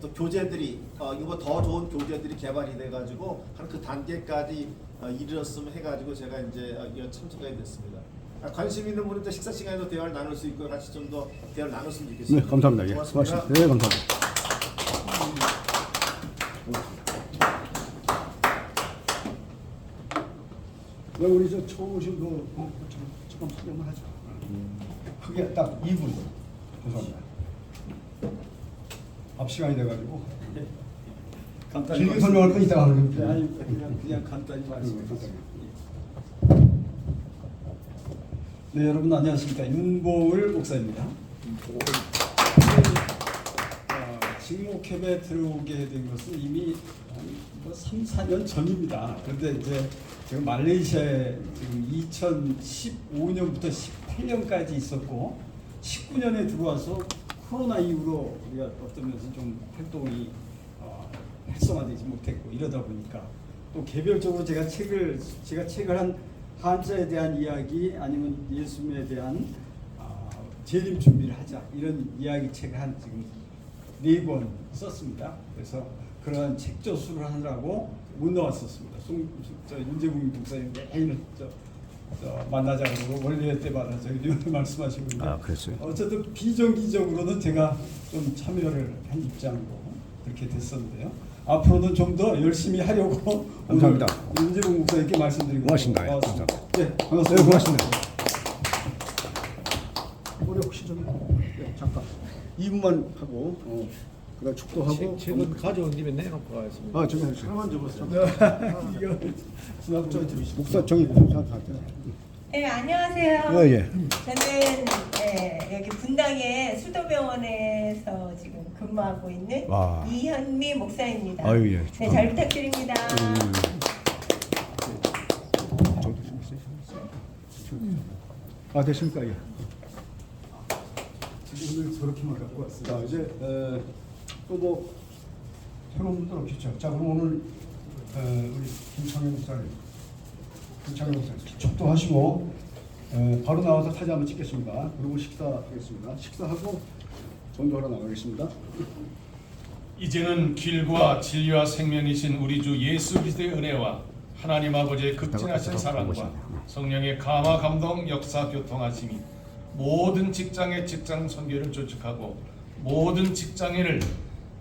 또 교재들이 이거 더 좋은 교재들이 개발이 돼가지고 한 그 단계까지 이르렀으면 해가지고 제가 이제 참석하게 됐습니다. 관심 있는 분은 또 식사 시간에도 대화를 나눌 수 있고 같이 좀 더 대화를 나눴으면 좋겠습니다. 네, 감사합니다. 예, 고맙습니다. 수고하셨습니다. 네, 감사합니다. 네, 우리 저 처음 오신 분 잠깐 소개만 하죠. 크게 딱 2분. 죄송합니다. 앞 시간이 돼가지고 길게 설명할 건 이따가 하는 거예요. 아니 그냥 간단히 말씀해 주세요. 네, 여러분 안녕하십니까. 윤보을 목사입니다. 직목협에 들어오게 된 것은 이미 한 3, 4년 전입니다. 그런데 이제 지금 말레이시아에 지금 2015년부터 18년까지 있었고 19년에 들어와서 코로나 이후로 우리가 어떤 면에서 좀 활동이 활성화되지 못했고 이러다 보니까 또 개별적으로 제가 책을 한 한자에 대한 이야기 아니면 예수님에 대한 재림 준비를 하자 이런 이야기 책을 한 지금 4권 썼습니다. 그래서 그런 책 저수를 하느라고 못 나왔었습니다. 윤재국 목사님 매일 만나자 그러고 원래 때마다 저희 말씀하시고 있는데 그랬어요. 어쨌든 비정기적으로는 제가 좀 참여를 한 입장으로 그렇게 됐었는데요. 앞으로는 좀 더 열심히 하려고 감사합니다. 윤재국 목사님께 말씀드리고 고맙습니다. 나왔습니다. 감사합니다. 네, 반갑습니다. 네, 고맙습니다. 우리 혹시 좀 잠깐 2분만 하고 그다음 축도하고 책은 가져온 집에 내놓고 가겠습니다. 저기 하세요. 하나만 줘보세요. 목사 저기 목사한테. 네, 안녕하세요. 예. 저는 여기 분당의 수도병원에서 지금 근무하고 있는 와. 이현미 목사입니다. 아유, 예. 네, 잘 부탁드립니다. 됐습니까? 예. 오늘 저렇게만 갖고 왔어요. 자, 이제 또 뭐 새로운 분들 없겠죠. 자, 그럼 오늘 우리 김창현 목사님 축도하시고 바로 나와서 사진 한번 찍겠습니다. 그리고 식사하겠습니다. 식사하고 전도하러 나가겠습니다. 이제는 길과 진리와 생명이신 우리 주 예수 그리스도의 은혜와 하나님 아버지의 극진하신 사랑과 성령의 감화 감동 역사 교통하심이 모든 직장의 직장 선교를 조직하고 모든 직장인을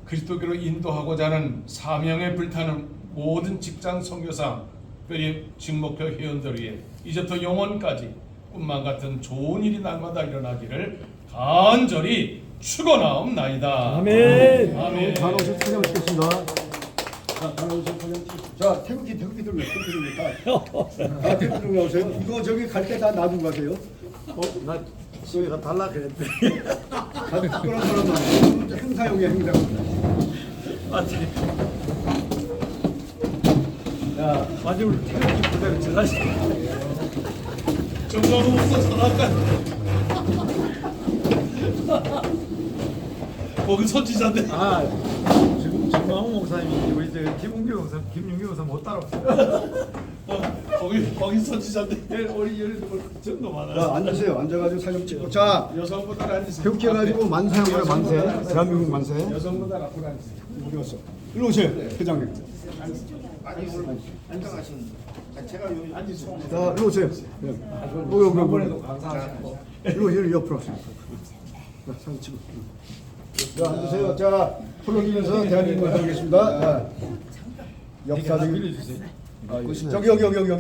그리스도교로 인도하고자 하는 사명에 불타는 모든 직장 선교사 특별히 직목교 회원들 위해 이제부터 영원까지 꿈만 같은 좋은 일이 날마다 일어나기를 간절히 축원하옵나이다. 아멘. 아멘. 바로 사진 찍겠습니다. 자, 나오세요. 자, 태극기 들고 다 태극기 들고 나오세요. 이거 저기 갈 때 다 놔두고 가세요. 나 소리가 달라 그랬더니 다 특별한 사람은 행사용이야, 행사. 자, 마지막으로 태극기 부대로 들어가시. 정광훈 목사 전화가 거기 선지자인데. 아 지금 정광훈 목사님이 우리 저 김웅규 목사, 김윤규 목사 못 따라오세요. 거기 선지자인데. 우리 예를 들어 정도 많아. 자, 앉으세요. 앉아가지고 사진 찍고. 자, 여성보다 앉으세요. 태극기 해가지고 만세하고요, 만세. 대한민국 만세. 여성보다 앞으로 앉으세요. 어디 갔어? 일로 오세요, 회장님. 아니 오늘 안정하신 제가 여기 앉으세요. 자, 일로 오세요. 여기, 여기. 감사하시고. 일로 옆으로 오세요. 자, 사진 찍어. 자, 앉으세요. 자, 풀어주면서 대한민국을 하겠습니다. 역사적인. 빌려주세요. 저기 여기.